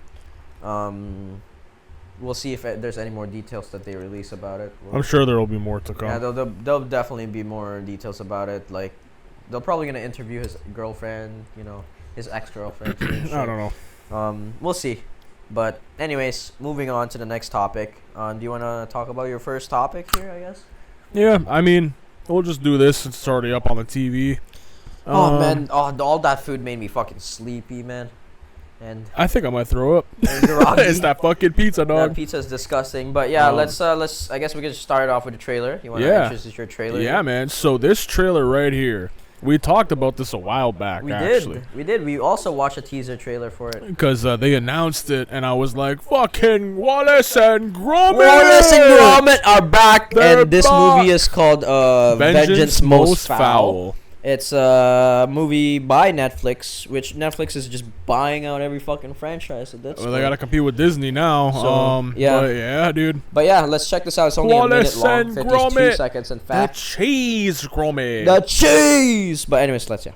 We'll see if there's any more details that they release about it. I'm sure there will be more to come. Yeah, there'll definitely be more details about it. Like, they're probably gonna interview his girlfriend. His ex-girlfriend. I don't know. We'll see. But anyways, moving on to the next topic. Do you want to talk about your first topic here, I guess? Yeah, I mean, we'll just do this. It's already up on the TV. Man, all that food made me fucking sleepy, man. And I think I might throw up. It's that fucking pizza, dog. That pizza's disgusting. But yeah, let's. I guess we can start off with the trailer. You want to introduce your trailer? Yeah, man. So this trailer right here. We talked about this a while back, actually. We did. We also watched a teaser trailer for it. Because they announced it, and I was like, fucking Wallace and Gromit! Wallace and Gromit are back, They're and this back. movie is called Vengeance Most Foul. It's a movie by Netflix, which Netflix is just buying out every fucking franchise. At well, they got to compete with Disney now. So, yeah. But yeah, dude. But yeah, let's check this out. It's only Wallace a minute long, 52 Gromit. seconds in fact. The cheese Gromit. The cheese! But anyways, let's We're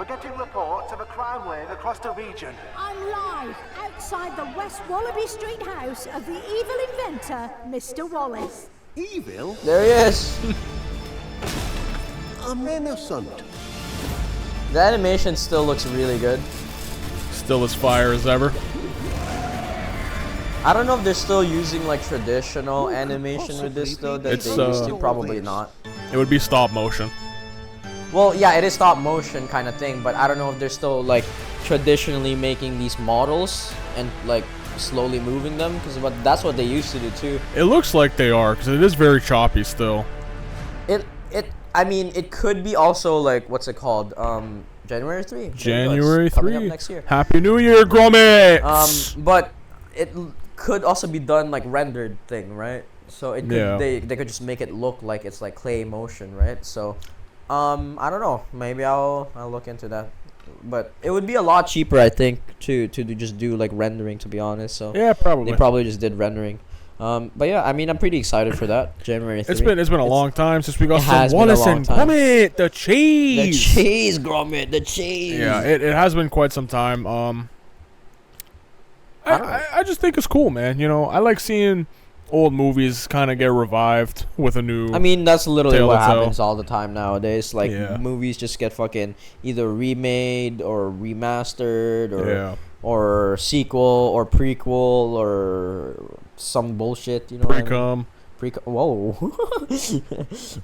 getting reports of a crime wave across the region. I'm live outside the West Wallaby Street house of the evil inventor, Mr. Wallace. Evil? There he is. I'm innocent. The animation still looks really good. Still as fire as ever. I don't know if they're still using like traditional animation with this though that It's, they used to. Probably not. It would be stop motion. Well, yeah, it is stop motion kind of thing, but I don't know if they're still like traditionally making these models and like slowly moving them, because that's what they used to do too. It looks like they are, because it is very choppy still. I mean, it could be also like, what's it called? January 3. January 3. Coming up next year. Happy New Year, Gromit! But it could also be done like rendered thing, right? So it could, they could just make it look like it's like clay motion, right? So I don't know. Maybe I'll look into that. But it would be a lot cheaper, I think, to just do like rendering, to be honest. So yeah, probably. They probably just did rendering. But yeah, I mean, I'm pretty excited for that. January 3. It's been a long time since we got has some been a Wallace long and time. Gromit, the cheese. The cheese, Gromit, the cheese. Yeah, it has been quite some time. I just think it's cool, man. You know, I like seeing old movies kind of get revived with a new. I mean, that's literally tale what to tell. happens all the time nowadays. Like Yeah. movies just get fucking either remade or remastered or or sequel or prequel or some bullshit. You know, what I mean? Whoa.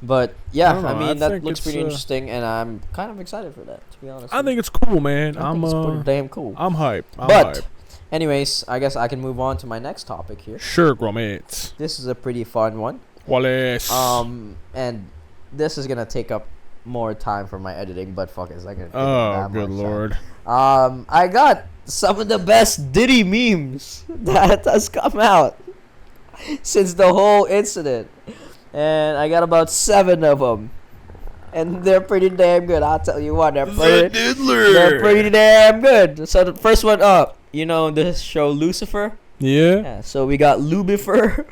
But yeah, I don't I know, mean, I that think looks it's, pretty interesting, and I'm kind of excited for that, to be honest. I think it's cool, man. I think it's pretty damn cool. I'm hype. But anyways, I guess I can move on to my next topic here. Sure, Gromit. This is a pretty fun one. Wallace. And this is gonna take up more time for my editing, but fuck it, it's not gonna take Oh, that good much lord. time. I got some of the best Diddy memes that has come out since the whole incident, and I got about 7 of them, and they're pretty damn good. I'll tell you what, they're pretty damn good. So the first one up, you know this show Lucifer? Yeah. So we got Lubifer.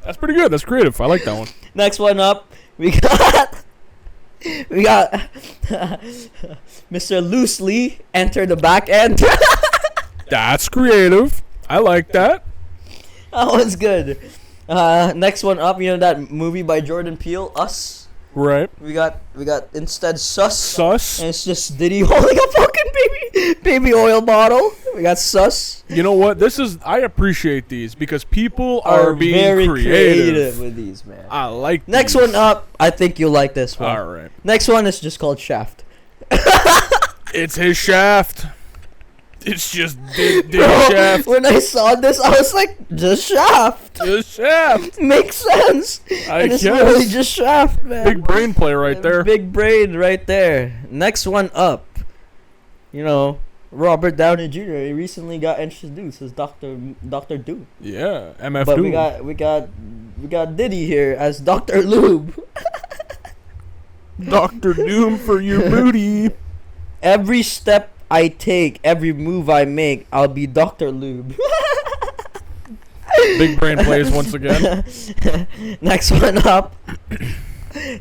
That's pretty good. That's creative. I like that one. Next one up, we got Mr. Loosely enter the back end. That's creative. I like that. That one's good. Next one up, you know that movie by Jordan Peele, Us. Right. We got instead Sus. Sus. And it's just Diddy holding a fucking baby oil bottle. We got Sus. You know what? I appreciate these because people are being very creative. with these, man. I like Next these. one up, I think you'll like this one. All right. Next one is just called Shaft. It's his shaft. It's just Diddy Bro, shaft. when I saw this, I was like, just Shaft. Just shaft. Makes sense. I And it's guess. literally just Shaft, man. Big brain play right there. Big brain right there. Next one up, you know, Robert Downey Jr. He recently got introduced as Doctor Doom. Yeah. MF But Doom. we got Diddy here as Dr. Lube. Dr. Doom for your booty. Every step I take, every move I make, I'll be Dr. Lube. Big brain plays once again. Next one up.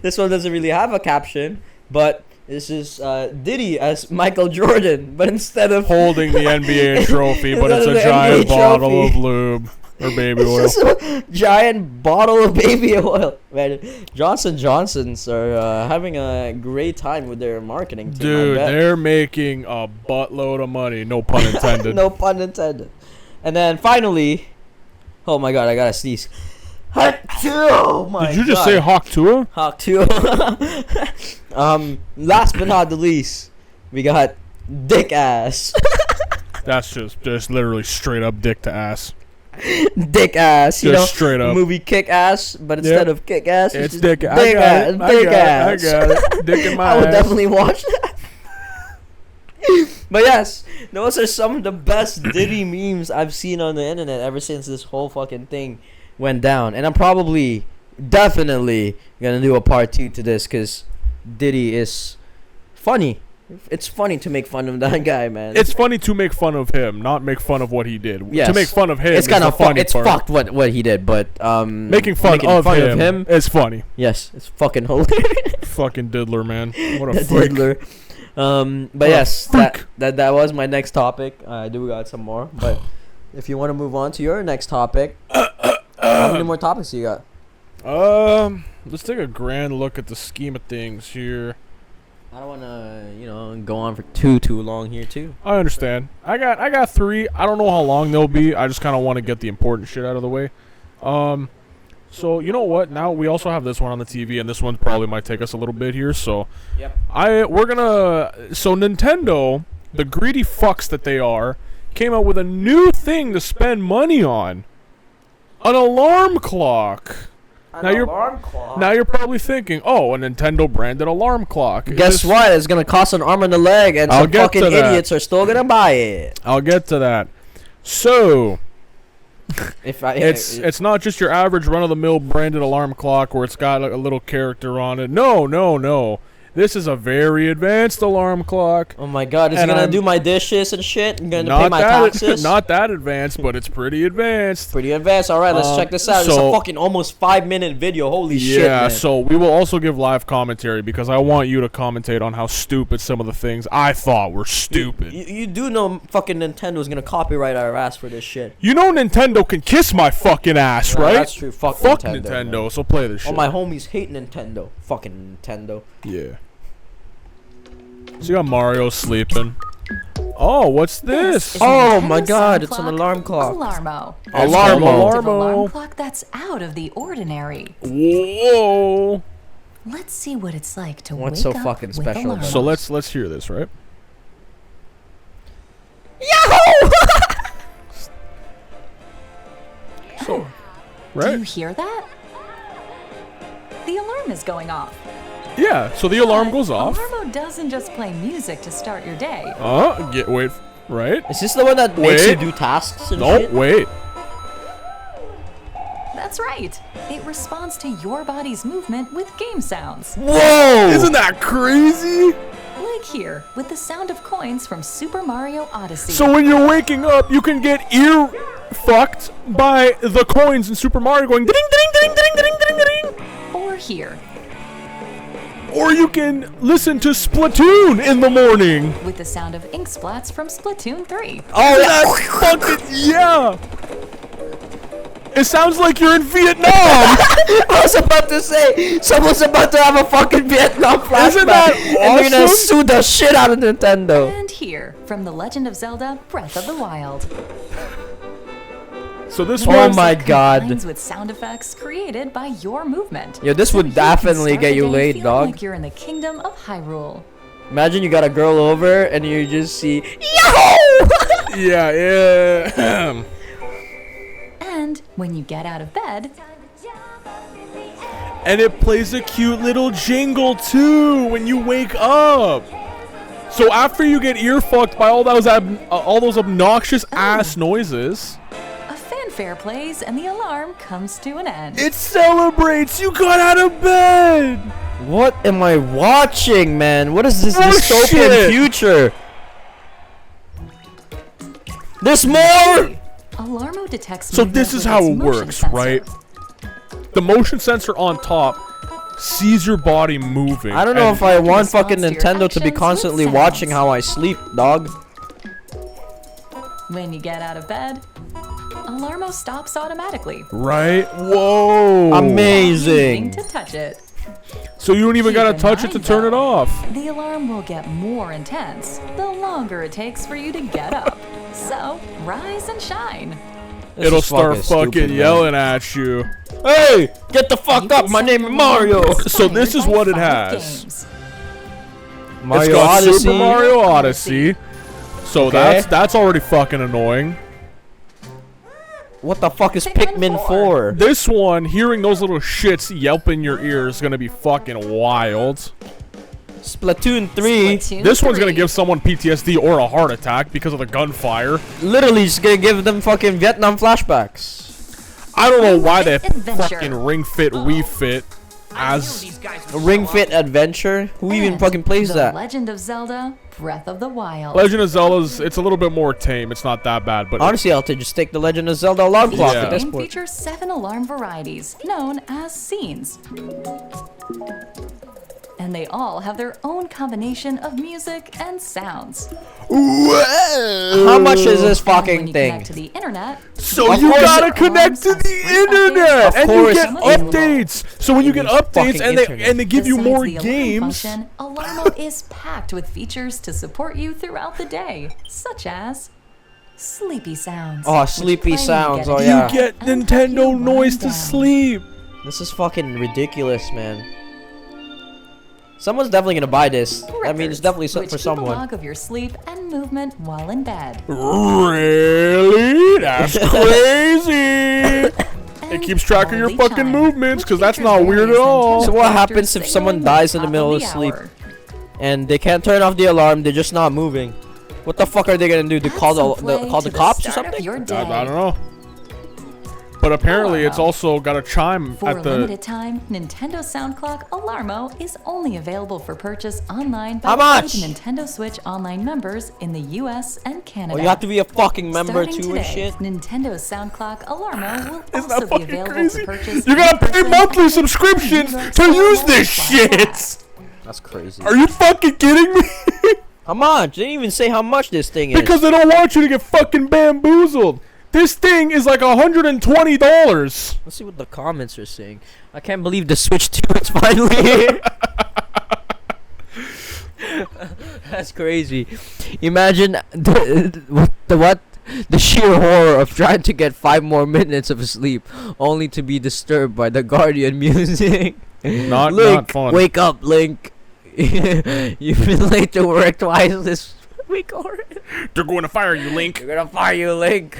This one doesn't really have a caption, but this is Diddy as Michael Jordan, but instead of Holding the NBA trophy, but it's Instead a of the giant NBA bottle trophy. of lube or baby oil. it's just a giant bottle of baby oil. Man, Johnson's are having a great time with their marketing team. Dude, I bet. they're making a buttload of money. No pun intended. No pun intended. And then finally, oh my god, I gotta sneeze. Hawk 2! Oh my god. Did you just say Hawk Tua? Hawk 2. Last but not the least, we got Dick Ass. That's just literally straight up dick to ass. Dick Ass. You Just know, straight up. movie Kick Ass, but instead of Kick Ass, It's just dick. I Dick got Ass. it. I Dick got Ass. it. I got it. Dick in my I would ass. definitely watch that. But yes, those are some of the best Diddy memes I've seen on the internet ever since this whole fucking thing went down. And I'm definitely gonna do a part 2 to this, because Diddy is funny. It's funny to make fun of that guy, man. It's funny to make fun of him, not make fun of what he did. Yes. To make fun of him it's kind of funny. funny It's part. fucked what he did, but Making fun of him is funny. Yes, it's fucking hilarious. Fucking diddler, man. What a The freak. Diddler. But yes, that was my next topic. I do got some more, but if you want to move on to your next topic, how many more topics you got? Let's take a grand look at the scheme of things here. I don't want to, go on for too long here too. I understand. I got 3. I don't know how long they'll be. I just kind of want to get the important shit out of the way. So you know what? Now we also have this one on the TV, and this one probably might take us a little bit here. So, Yep. So Nintendo, the greedy fucks that they are, came out with a new thing to spend money on. An alarm clock. Now you're probably thinking, oh, a Nintendo branded alarm clock. Guess what? It's gonna cost an arm and a leg, and some fucking idiots are still gonna buy it. I'll get to that. So, It's it's not just your average run-of-the-mill branded alarm clock where it's got a little character on it. No. This is a very advanced alarm clock. Oh my god, it's gonna do my dishes and shit. I'm gonna pay my that taxes. Not that advanced, but it's pretty advanced. Pretty advanced. Alright, let's check this out. It's a fucking almost 5-minute video. Holy shit, man. Yeah, so we will also give live commentary because I want you to commentate on how stupid some of the things I thought were stupid. You do know fucking Nintendo's gonna copyright our ass for this shit. You know Nintendo can kiss my fucking ass, Yeah, right? that's true. Fuck Nintendo. Man. So play this shit. All my homies hate Nintendo. Fucking Nintendo. Yeah. So you got Mario sleeping. Oh, what's this? Oh my god, it's an alarm clock. Alarmo. Alarmo. Alarm clock that's out of the ordinary. Whoa. Let's see what it's like to What's wake so up fucking with special alarm. about So let's hear this, right? Yahoo! So, Do you right? hear that? The alarm is going off. Yeah. So the alarm goes off. Alarmo doesn't just play music to start your day. Wait. Right? Is this the one that makes you Wait. do tasks and No. shit? Wait. That's right. It responds to your body's movement with game sounds. Whoa! Isn't that crazy? Like here, with the sound of coins from Super Mario Odyssey. So when you're waking up, you can get ear fucked by the coins in Super Mario going ding ding ding ding ding ding ding ding. Or here, Or you can listen to Splatoon in the morning. with the sound of ink splats from Splatoon 3. Oh, That's fucking yeah. It sounds like you're in Vietnam. I was about to say, someone's about to have a fucking Vietnam flashback. Isn't that And they're gonna awesome? sue the shit out of Nintendo. And here, from The Legend of Zelda Breath of the Wild. So this Oh one, my god. Combines with sound effects created by your movement. Yo, this So would you can definitely start get the you day laid, feeling dog. Like you're in the kingdom of Hyrule. Imagine you got a girl over and you just see Yahoo! yeah. And when you get out of bed, And it plays a cute little jingle too when you wake up. So after you get ear fucked by all those obnoxious ass noises, a fanfare plays and the alarm comes to an end. it celebrates you got out of bed. What am I watching, man? What is this Oh, dystopian shit. future? There's more! Alarmo detects So movement this is with how its it motion works, sensor. right? The motion sensor on top sees your body moving. I don't know and- if I want responds fucking to your Nintendo to be actions constantly with watching sounds. how I sleep, dog. When you get out of bed, Alarmo stops automatically. Right? Whoa. Amazing. Needing to touch it. So you don't even Keep gotta in touch it to mind, turn it though, off. The alarm will get more intense the longer it takes for you to get up. So, rise and shine. This It'll is start stupid, fucking man. yelling at you. Hey, get the fuck You up! can My set name the is alarm Mario. inspired So this is by what it 5 has. games. Mario It's got Odyssey. Super Mario Odyssey. So Okay. that's already fucking annoying. What the fuck is Pikmin Pikmin 4? 4? This one, hearing those little shits yelp in your ear is gonna be fucking wild. Splatoon 3. Splatoon This one's gonna 3. give someone PTSD or a heart attack because of the gunfire. Literally just gonna give them fucking Vietnam flashbacks. I don't know why they Adventure. fucking Ring Fit, Wii Fit as Ring Fit Adventure? Who even And fucking plays The that? Legend of Zelda Breath of the Wild. Legend of Zelda's. It's a little bit more tame. It's not that bad, but Honestly, I'll just take the Legend of Zelda alarm clock Yeah. at this The game point. features 7 alarm varieties, known as scenes. and they all have their own combination of music and sounds. How much is this And when fucking you thing? connect to the internet, So Of you course gotta it- connect to Alarms the has free internet, Of and you course get it- updates. So when you get Fucking updates, and internet. they give you besides more the alarm games. function, Alarmo is packed with features to support you throughout the day, such as sleepy sounds. Oh, which sleepy play when you sounds, get oh, into yeah. You bed get and help you Nintendo wind noise to down. sleep. This is fucking ridiculous, man. Someone's definitely gonna buy this. I mean, it's Records, definitely which for keep a someone. log of your sleep and movement while in bed. Really? That's crazy. It And keeps track of your Holy fucking Chime, movements, which 'cause that's features not weird at various all. Nintendo So what characters happens if someone signaling dies the in the top middle of of the sleep? hour. And they can't turn off the alarm, they're just not moving. What the fuck are they gonna do? To Add call some the play call to the cops or start of something? your I day. don't know. But apparently, it's Alarmo. also got a chime For a at the. limited time, Nintendo Sound Clock Alarmo is only available for purchase online by How much? paid Nintendo Switch Online members in the US and Canada. Oh, you have to be a fucking member Starting too today, and shit. Nintendo Sound Clock Alarmo will Isn't also that be fucking available crazy? for purchase. You gotta in pay person monthly and subscriptions Nintendo to use Alarmo this slash shit. app. That's crazy. Are you fucking kidding me? How much? They didn't even say how much this thing is. Because they don't want you to get fucking bamboozled. This thing is like $120. Let's see what the comments are saying. I can't believe the Switch 2 is finally here. That's crazy. Imagine the sheer horror of trying to get 5 more minutes of sleep, only to be disturbed by the Guardian music. Not Link, fun. wake up, Link. You've been late to work twice this week already. They're going to fire you, Link. They're gonna fire you, Link.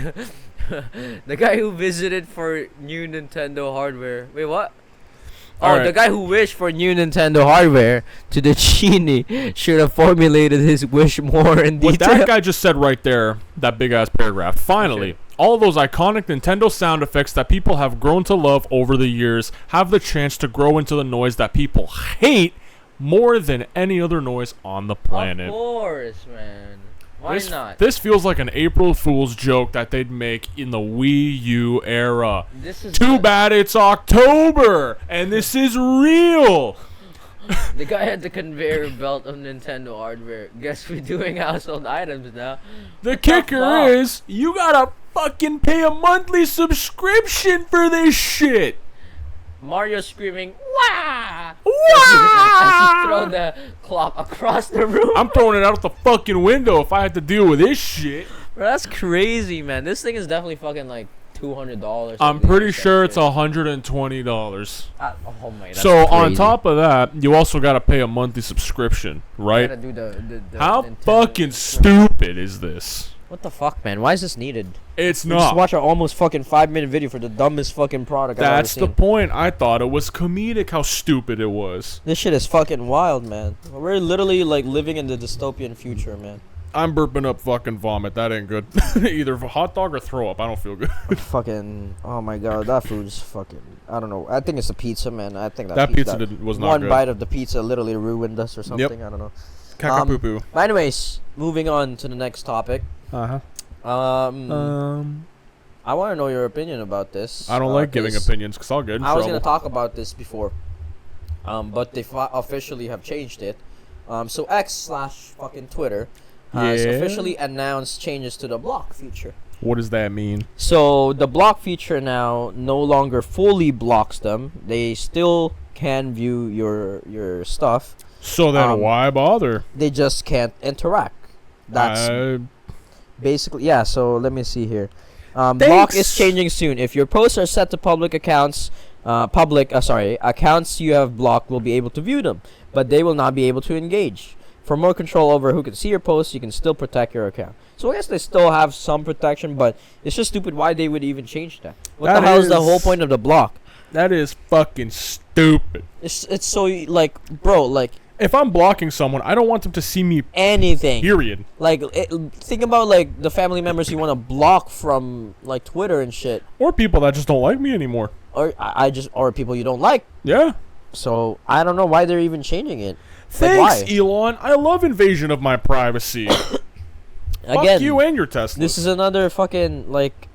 The guy who visited for new Nintendo hardware. Wait, what? Oh, Alright. the guy who wished for new Nintendo hardware to the genie should have formulated his wish more in What detail. that guy just said right there, that big ass paragraph. Finally, all of those iconic Nintendo sound effects that people have grown to love over the years have the chance to grow into the noise that people hate more than any other noise on the planet. Of course, man. Why not? This feels like an April Fool's joke that they'd make in the Wii U era. This is Too bad it's October and this is real. The guy had the conveyor belt of Nintendo hardware. Guess we're doing household items now. The kicker fuck? is you gotta fucking pay a monthly subscription for this shit. Mario screaming, "Wah!" As he throw the clock across the room. I'm throwing it out the fucking window if I had to deal with this shit. Bro, that's crazy, man. This thing is definitely fucking like $200. I'm pretty sure it's $120. Oh my. That's So on crazy. top of that, you also gotta pay a monthly subscription, You right? gotta do the How Nintendo fucking subscription. stupid is this? What the fuck, man? Why is this needed? It's We just not. watch our almost fucking 5-minute video for the dumbest fucking product I've ever That's the seen. point. I thought it was comedic how stupid it was. This shit is fucking wild, man. We're literally like living in the dystopian future, man. I'm burping up fucking vomit. That ain't good. Either a hot dog or throw up. I don't feel good. Fucking, oh my god, that food is fucking, I don't know. I think it's the pizza, man. I think That pizza was not one good. bite of the pizza literally ruined us or something. I don't know. Caca-poo-poo. But anyways, moving on to the next topic. Uh-huh. I want to know your opinion about this. I don't like giving 'cause opinions because I'll get in I was trouble. gonna talk about this before, but they officially have changed it. So X slash fucking Twitter has Yeah. officially announced changes to the block feature. What does that mean? So the block feature now no longer fully blocks them. They still can view your stuff. So then why bother? They just can't interact. That's basically, yeah. So let me see here. Block is changing soon. If your posts are set to public accounts, accounts you have blocked will be able to view them, but they will not be able to engage. For more control over who can see your posts, you can still protect your account. So I guess they still have some protection, but it's just stupid why they would even change that. What the hell is the whole point of the block? That is fucking stupid. It's so like, bro, like If I'm blocking someone, I don't want them to see me. anything. Period. Like, think about like the family members you want to block from like Twitter and shit, Or people that just don't like me anymore. or or people you don't like. Yeah. So I don't know why they're even changing it. Thanks, why? Elon. I love invasion of my privacy. Again, Fuck you and your Tesla. this is another fucking like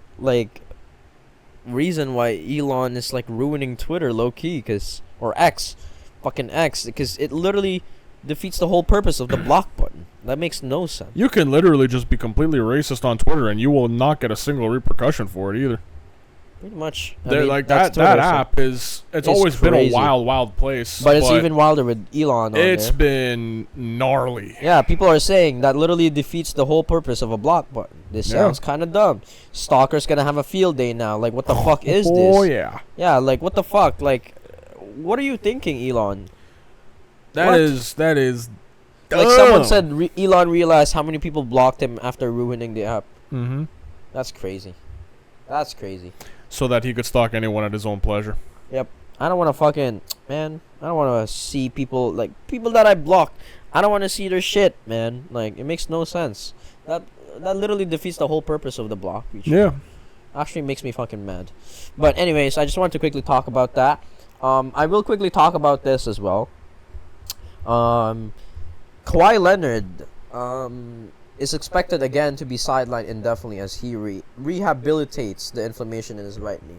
reason why Elon is like ruining Twitter low key, or X. fucking X because it literally defeats the whole purpose of the block button. That makes no sense. You can literally just be completely racist on Twitter, and you will not get a single repercussion for it either. Pretty much. Like that Twitter, so app it's always crazy. been a wild place. But it's even wilder with Elon on It's there. been gnarly. Yeah, people are saying that literally defeats the whole purpose of a block button. This sounds kind of dumb. Stalker's gonna have a field day now. Like, what the fuck is this? Oh yeah. Yeah, like, what the fuck? Like, what are you thinking, Elon? That is. Like, someone said Elon realized how many people blocked him after ruining the app. Mm-hmm. That's crazy. That's crazy. So that he could stalk anyone at his own pleasure. Yep. I don't want to fucking... Man, I don't want to see people... Like, people that I blocked. I don't want to see their shit, man. Like, it makes no sense. That literally defeats the whole purpose of the block feature. Yeah. Actually makes me fucking mad. But anyways, I just wanted to quickly talk about that. I will quickly talk about this as well. Kawhi Leonard is expected again to be sidelined indefinitely as he rehabilitates the inflammation in his right knee.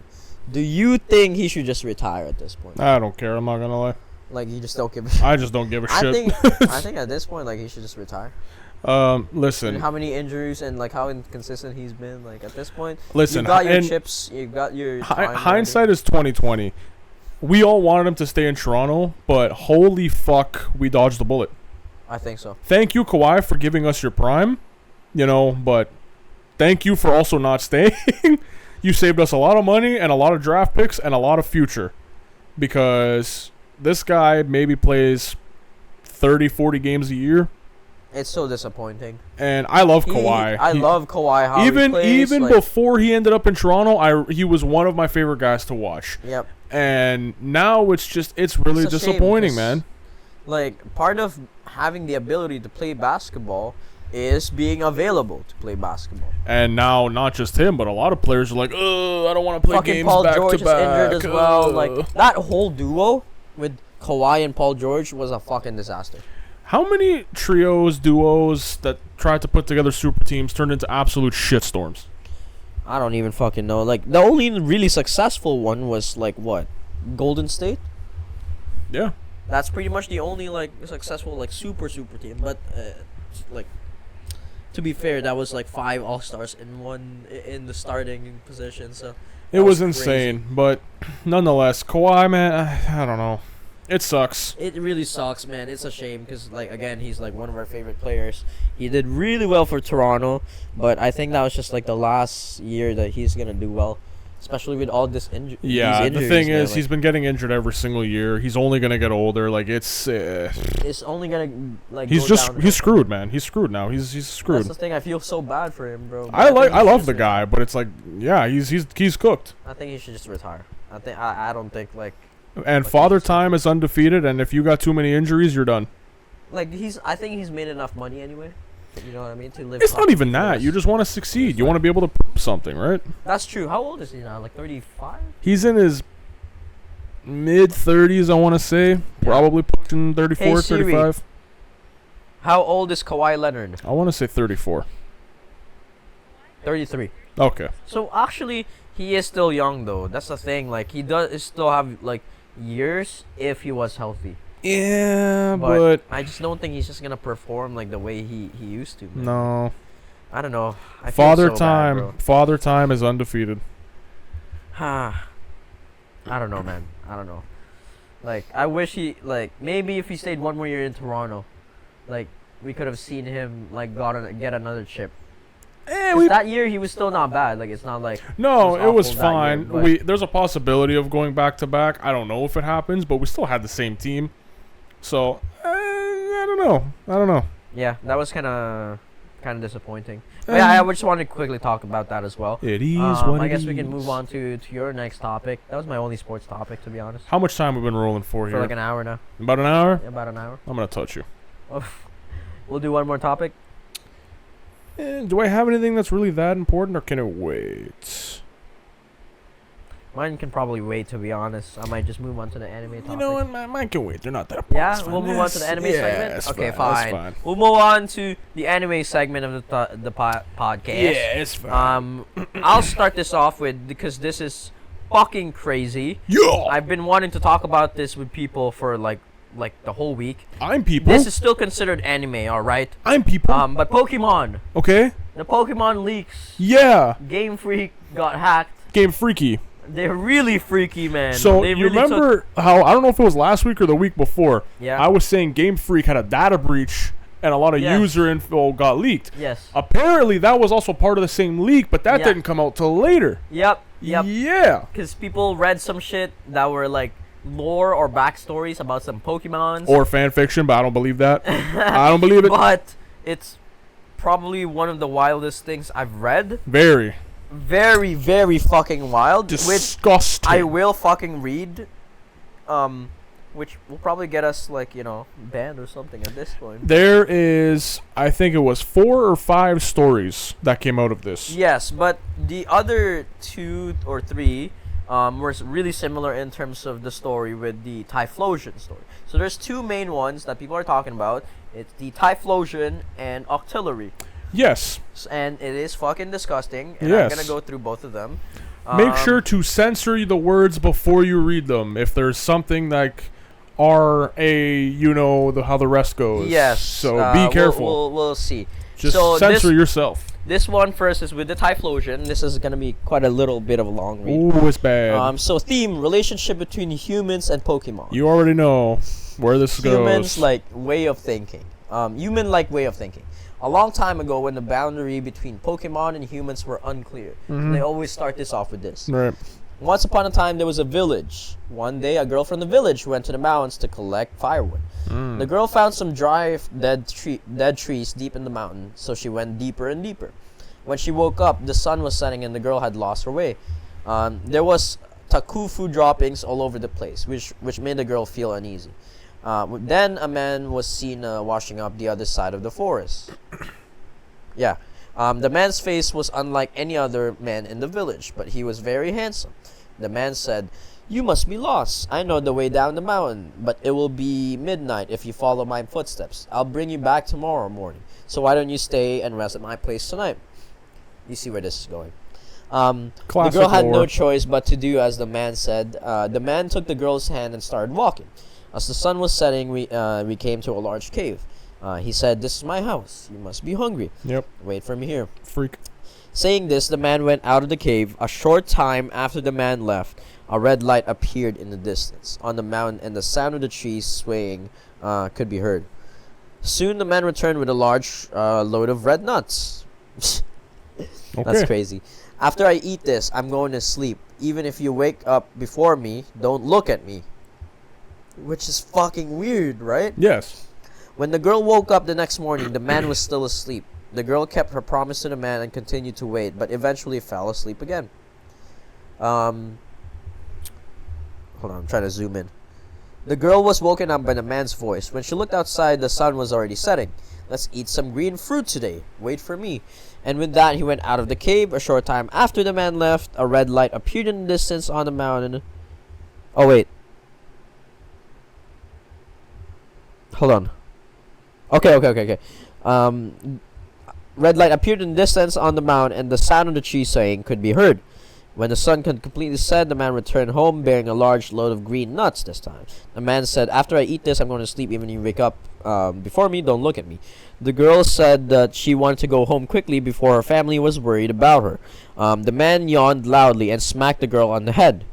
Do you think he should just retire at this point? I don't care. I'm not gonna lie. Like, you just don't give a shit? I just don't give a shit. I think at this point, like, he should just retire. Listen. And how many injuries and like how inconsistent he's been. Like, at this point, listen. you got your chips. You got your. Hindsight is 20/20. We all wanted him to stay in Toronto, but holy fuck, we dodged the bullet. I think so. Thank you, Kawhi, for giving us your prime. But thank you for also not staying. You saved us a lot of money and a lot of draft picks and a lot of future. Because this guy maybe plays 30, 40 games a year. It's so disappointing. And I love Kawhi. I love Kawhi. How even he plays, even like, before he ended up in Toronto, he was one of my favorite guys to watch. Yep. And now it's really It's a shame disappointing, because, man. Like, part of having the ability to play basketball is being available to play basketball. And now, not just him, but a lot of players are like, I don't want to play Fucking games Paul back George to back. is injured as well. Like, that whole duo with Kawhi and Paul George was a fucking disaster. How many duos that tried to put together super teams turned into absolute shitstorms? I don't even fucking know. Like, the only really successful one was, like, what? Golden State? Yeah. That's pretty much the only, like, successful, like, super team. But, like, to be fair, that was, like, 5 All-Stars in the starting position, so... It was insane, but nonetheless, Kawhi, man, I don't know. It sucks. It really sucks, man. It's a shame because, like, again, he's, like, one of our favorite players. He did really well for Toronto, but I think that was just, like, the last year that he's going to do well, especially with all this injury. Yeah, these the thing man, is, like, he's been getting injured every single year. He's only going to get older. Like, it's only going to, like, he's screwed, man. He's screwed now. He's screwed. That's the thing. I feel so bad for him, bro. I love the guy, but it's like, yeah, he's cooked. I think he should just retire. I don't think, like... And Father Time is undefeated, and if you got too many injuries, you're done. Like, I think he's made enough money anyway. You know what I mean? To live. It's not even that. You just want to succeed. You want to be able to prove something, right? That's true. How old is he now? Like 35? He's in his mid-30s, I want to say. Probably pushing 34, Hey, Siri. 35. How old is Kawhi Leonard? I want to say 34. 33. Okay. So, actually, he is still young, though. That's the thing. Like, he does still have, like, years if he was healthy. Yeah, But I just don't think he's just gonna perform like the way he used to. Man. No. I don't know. I Father feel so Time. Bad, bro. Father Time is undefeated. I don't know, man. I don't know. Like, I wish like, maybe if he stayed one more year in Toronto, like, we could have seen him, like, get another chip. That year, he was still not bad. Like, it's not like... No, it was awful fine. that year, There's a possibility of going back to back. I don't know if it happens, but we still had the same team. So, I don't know. Yeah, that was kind of disappointing. But yeah, I just wanted to quickly talk about that as well. It is what I guess it we can is. move on to your next topic. That was my only sports topic, to be honest. How much time have we been rolling for here? For like an hour now. About an hour? Yeah, about an hour. I'm going to touch you. We'll do one more topic. Do I have anything that's really that important, or can it wait? Mine can probably wait, to be honest. I might just move on to the anime topic. You know what? Mine can wait. They're not that important. Yeah, It's we'll fine. move on to the anime segment. It's Okay, fine. fine. It's fine. We'll move on to the anime segment of the podcast. Yeah, it's fine. I'll start this off with, because this is fucking crazy. Yeah. I've been wanting to talk about this with people for like like the whole week. I'm people. This is still considered anime, all right? I'm people. But Pokemon, Okay. the Pokemon leaks. Yeah. Game Freak got hacked. Game freaky. They're really freaky, man. So they you really remember how, I don't know if it was last week or the week before, Yeah. I was saying Game Freak had a data breach and a lot of Yes. user info got leaked. Yes. Apparently that was also part of the same leak, but that Yeah. didn't come out till later. Yep. Yeah. Because people read some shit that were like lore or backstories about some Pokemons. Or fan fiction, but I don't believe that. I don't believe it. But it's probably one of the wildest things I've read. Very. Very, very fucking wild. Which Disgusting. I will fucking read. Which will probably get us, like, banned or something at this point. There is, I think it was 4 or 5 stories that came out of this. Yes, but the other 2 or 3 were really similar in terms of the story with the Typhlosion story. So there's 2 main ones that people are talking about. It's the Typhlosion and Octillery. Yes. And it is fucking disgusting. And Yes. I'm going to go through both of them. Make sure to censor the words before you read them. If there's something like R.A., how the rest goes. Yes. So be careful. We'll see. Just so censor yourself. This one first is with the Typhlosion. This is going to be quite a little bit of a long read. Ooh, it's bad. So theme, relationship between humans and Pokemon. You already know where this Humans goes. like way of thinking. Human like way of thinking. A long time ago, when the boundary between Pokemon and humans were unclear, they always start this off with this. Right. Once upon a time, there was a village. One day, a girl from the village went to the mountains to collect firewood. The girl found some dry, dead trees deep in the mountain, so she went deeper and deeper. When she woke up, the sun was setting and the girl had lost her way. There was takufu droppings all over the place, which made the girl feel uneasy. Then a man was seen washing up the other side of the forest. Yeah. The man's face was unlike any other man in the village, but he was very handsome. The man said, "You must be lost. I know the way down the mountain, but it will be midnight if you follow my footsteps. I'll bring you back tomorrow morning. So why don't you stay and rest at my place tonight?" You see where this is going. The Classic girl had no lore. choice but to do as the man said. The man took the girl's hand and started walking. As the sun was setting, we came to a large cave. He said, "This is my house. You must be hungry. Yep. Wait for me here." Freak. Saying this, the man went out of the cave. A short time after the man left, a red light appeared in the distance on the mountain, and the sound of the trees swaying could be heard. Soon the man returned with a large load of red nuts. That's Okay. crazy. "After I eat this, I'm going to sleep. Even if you wake up before me, don't look at me." Which is fucking weird, right? Yes. When the girl woke up the next morning, the man was still asleep. The girl kept her promise to the man and continued to wait, but eventually fell asleep again. Hold on, I'm trying to zoom in. The girl was woken up by the man's voice. When she looked outside, the sun was already setting. "Let's eat some green fruit today. Wait for me." And with that, he went out of the cave. A short time after the man left, a red light appeared in the distance on the mountain. Oh, wait. Hold on. Okay. Red light appeared in the distance on the mountain, and the sound of the tree swaying could be heard. When the sun had completely set, the man returned home bearing a large load of green nuts this time. The man said, "After I eat this, I'm going to sleep. Even if you wake up before me, don't look at me." The girl said that she wanted to go home quickly before her family was worried about her. The man yawned loudly and smacked the girl on the head.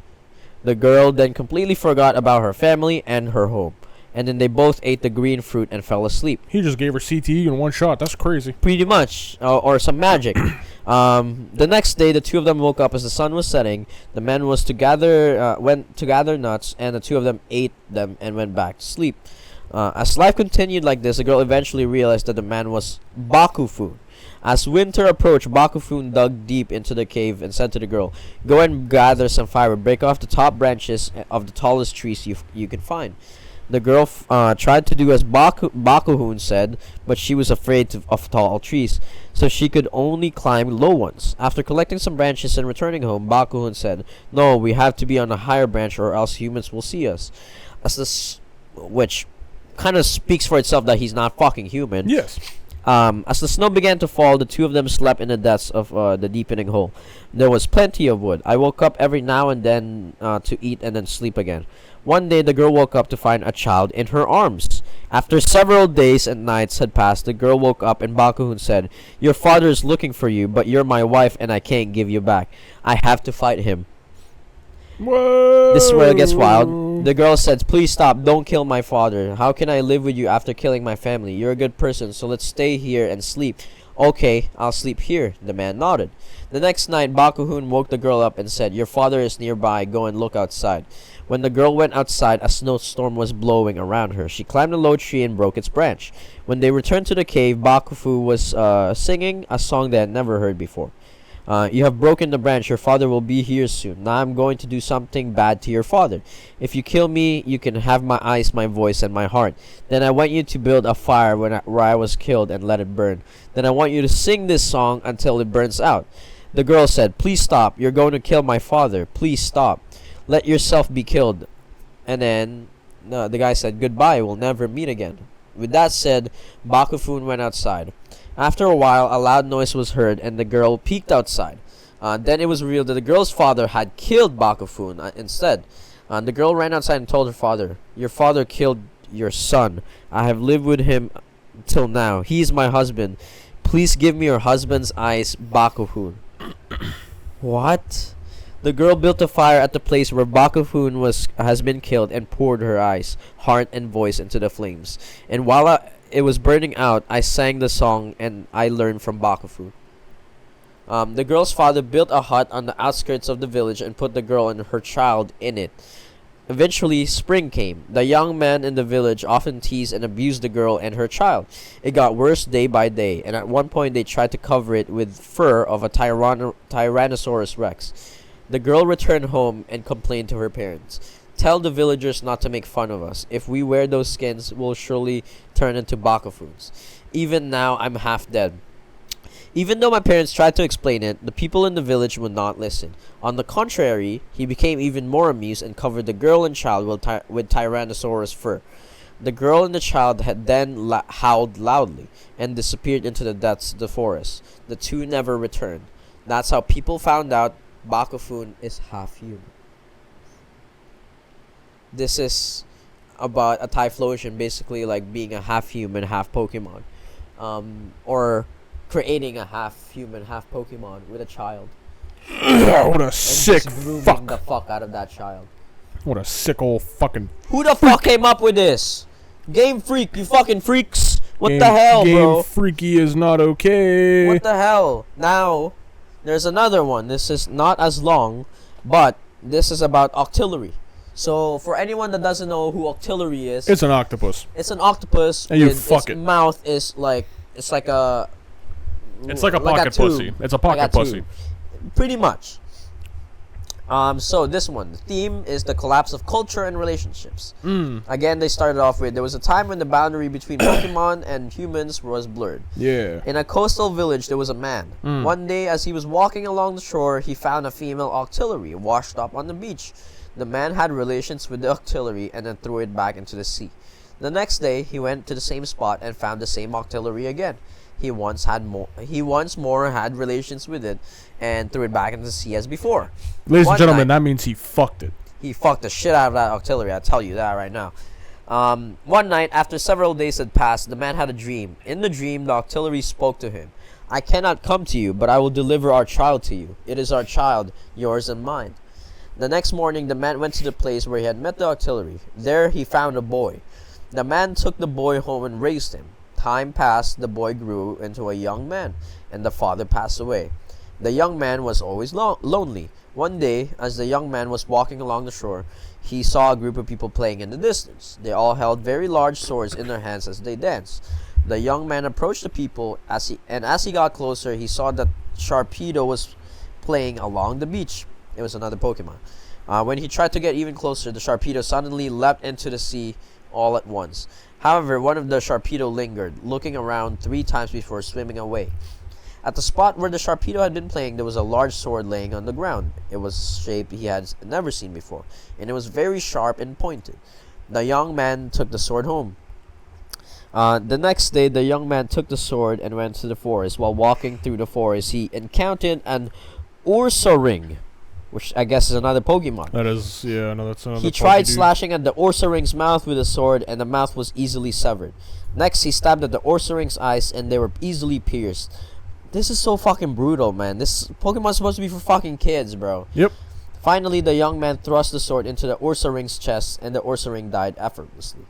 The girl then completely forgot about her family and her home. And then they both ate the green fruit and fell asleep. He just gave her CTE in one shot. That's crazy. Pretty much, or some magic. The next day, the two of them woke up as the sun was setting. The man went to gather nuts, and the two of them ate them and went back to sleep. As life continued like this, the girl eventually realized that the man was Bakufun. As winter approached, Bakufun dug deep into the cave and said to the girl, "Go and gather some fiber. Break off the top branches of the tallest trees you can find." The girl tried to do as Bakuhun said, but she was afraid of tall trees, so she could only climb low ones. After collecting some branches and returning home, Bakuhun said, "No, we have to be on a higher branch or else humans will see us." Which kind of speaks for itself that he's not fucking human. Yes. As the snow began to fall, the two of them slept in the depths of the deepening hole. There was plenty of wood. I woke up every now and then to eat and then sleep again. One day, the girl woke up to find a child in her arms. After several days and nights had passed, the girl woke up and Bakuhun said, "Your father is looking for you, but you're my wife and I can't give you back. I have to fight him." Whoa. This is where it gets wild. The girl said, "Please stop, don't kill my father. How can I live with you after killing my family? You're a good person, so let's stay here and sleep." "Okay, I'll sleep here," the man nodded. The next night, Bakuhun woke the girl up and said, "Your father is nearby, go and look outside." When the girl went outside, a snowstorm was blowing around her. She climbed a low tree and broke its branch. When they returned to the cave, Bakufu was singing a song they had never heard before. "You have broken the branch. Your father will be here soon. Now I'm going to do something bad to your father. If you kill me, you can have my eyes, my voice, and my heart. Then I want you to build a fire where I was killed and let it burn. Then I want you to sing this song until it burns out." The girl said, "Please stop. You're going to kill my father. Please stop. Let yourself be killed." And then the guy said, "Goodbye. We'll never meet again." With that said, Bakufun went outside. After a while, a loud noise was heard, and the girl peeked outside. Then it was revealed that the girl's father had killed Bakufun instead. The girl ran outside and told her father, "Your father killed your son. I have lived with him till now. He is my husband. Please give me your husband's eyes, Bakufun." What? The girl built a fire at the place where Bakufun has been killed and poured her eyes, heart, and voice into the flames. And while it was burning out, I sang the song and I learned from Bakufun. The girl's father built a hut on the outskirts of the village and put the girl and her child in it. Eventually, spring came. The young men in the village often teased and abused the girl and her child. It got worse day by day, and at one point they tried to cover it with fur of a Tyrannosaurus Rex. The girl returned home and complained to her parents. "Tell the villagers not to make fun of us. If we wear those skins, we'll surely turn into Bakufuns. Even now, I'm half dead." Even though my parents tried to explain it, the people in the village would not listen. On the contrary, he became even more amused and covered the girl and child with Tyrannosaurus fur. The girl and the child had then howled loudly and disappeared into the depths of the forest. The two never returned. That's how people found out Bakufun is half human. This is about a Typhlosion basically like being a half human, half Pokemon. Or creating a half human, half Pokemon with a child. What a And sick just grooming fuck. the fuck out of that child. What a sick old fucking Who the fuck came up with this? Game Freak, you fucking freaks. What game, the hell, game bro? freaky is not okay. What the hell? Now, there's another one. This is not as long, but this is about Octillery. So, for anyone that doesn't know who Octillery is, It's an octopus. it's an octopus And you with fuck its it. mouth is like, it's like a... It's like a pocket tube. pussy. It's a pocket pussy. tube. Pretty much. So this one, the theme is the collapse of culture and relationships. Again, they started off with, there was a time when the boundary between Pokemon and humans was blurred. Yeah. In a coastal village, there was a man. One day, as he was walking along the shore, he found a female Octillery washed up on the beach. The man had relations with the Octillery and then threw it back into the sea. The next day, he went to the same spot and found the same Octillery again. He once more had relations with it and threw it back into the sea as before. Ladies One and gentlemen, night- that means he fucked it. He fucked the shit out of that Octillery, I tell you that right now. One night, after several days had passed, the man had a dream. In the dream, the Octillery spoke to him. "I cannot come to you, but I will deliver our child to you. It is our child, yours and mine." The next morning, the man went to the place where he had met the Octillery. There, he found a boy. The man took the boy home and raised him. Time passed, the boy grew into a young man, and the father passed away. The young man was always lonely. One day, as the young man was walking along the shore, he saw a group of people playing in the distance. They all held very large swords in their hands as they danced. The young man approached the people, as he got closer, he saw that Sharpedo was playing along the beach. It was another Pokemon. When he tried to get even closer, the Sharpedo suddenly leapt into the sea all at once. However, one of the Sharpedo lingered, looking around 3 times before swimming away. At the spot where the Sharpedo had been playing, there was a large sword laying on the ground. It was a shape he had never seen before, and it was very sharp and pointed. The young man took the sword home. The next day, the young man took the sword and went to the forest. While walking through the forest, he encountered an Ursaring, which I guess is another Pokemon. That is, yeah, no, that's another. He tried Pokedude. slashing at the Ursaring's mouth with a sword, and the mouth was easily severed. Next, he stabbed at the Ursaring's eyes, and they were easily pierced. This is so fucking brutal, man. This Pokemon's supposed to be for fucking kids, bro. Yep. Finally, the young man thrust the sword into the Ursaring's chest, and the Ursaring died effortlessly.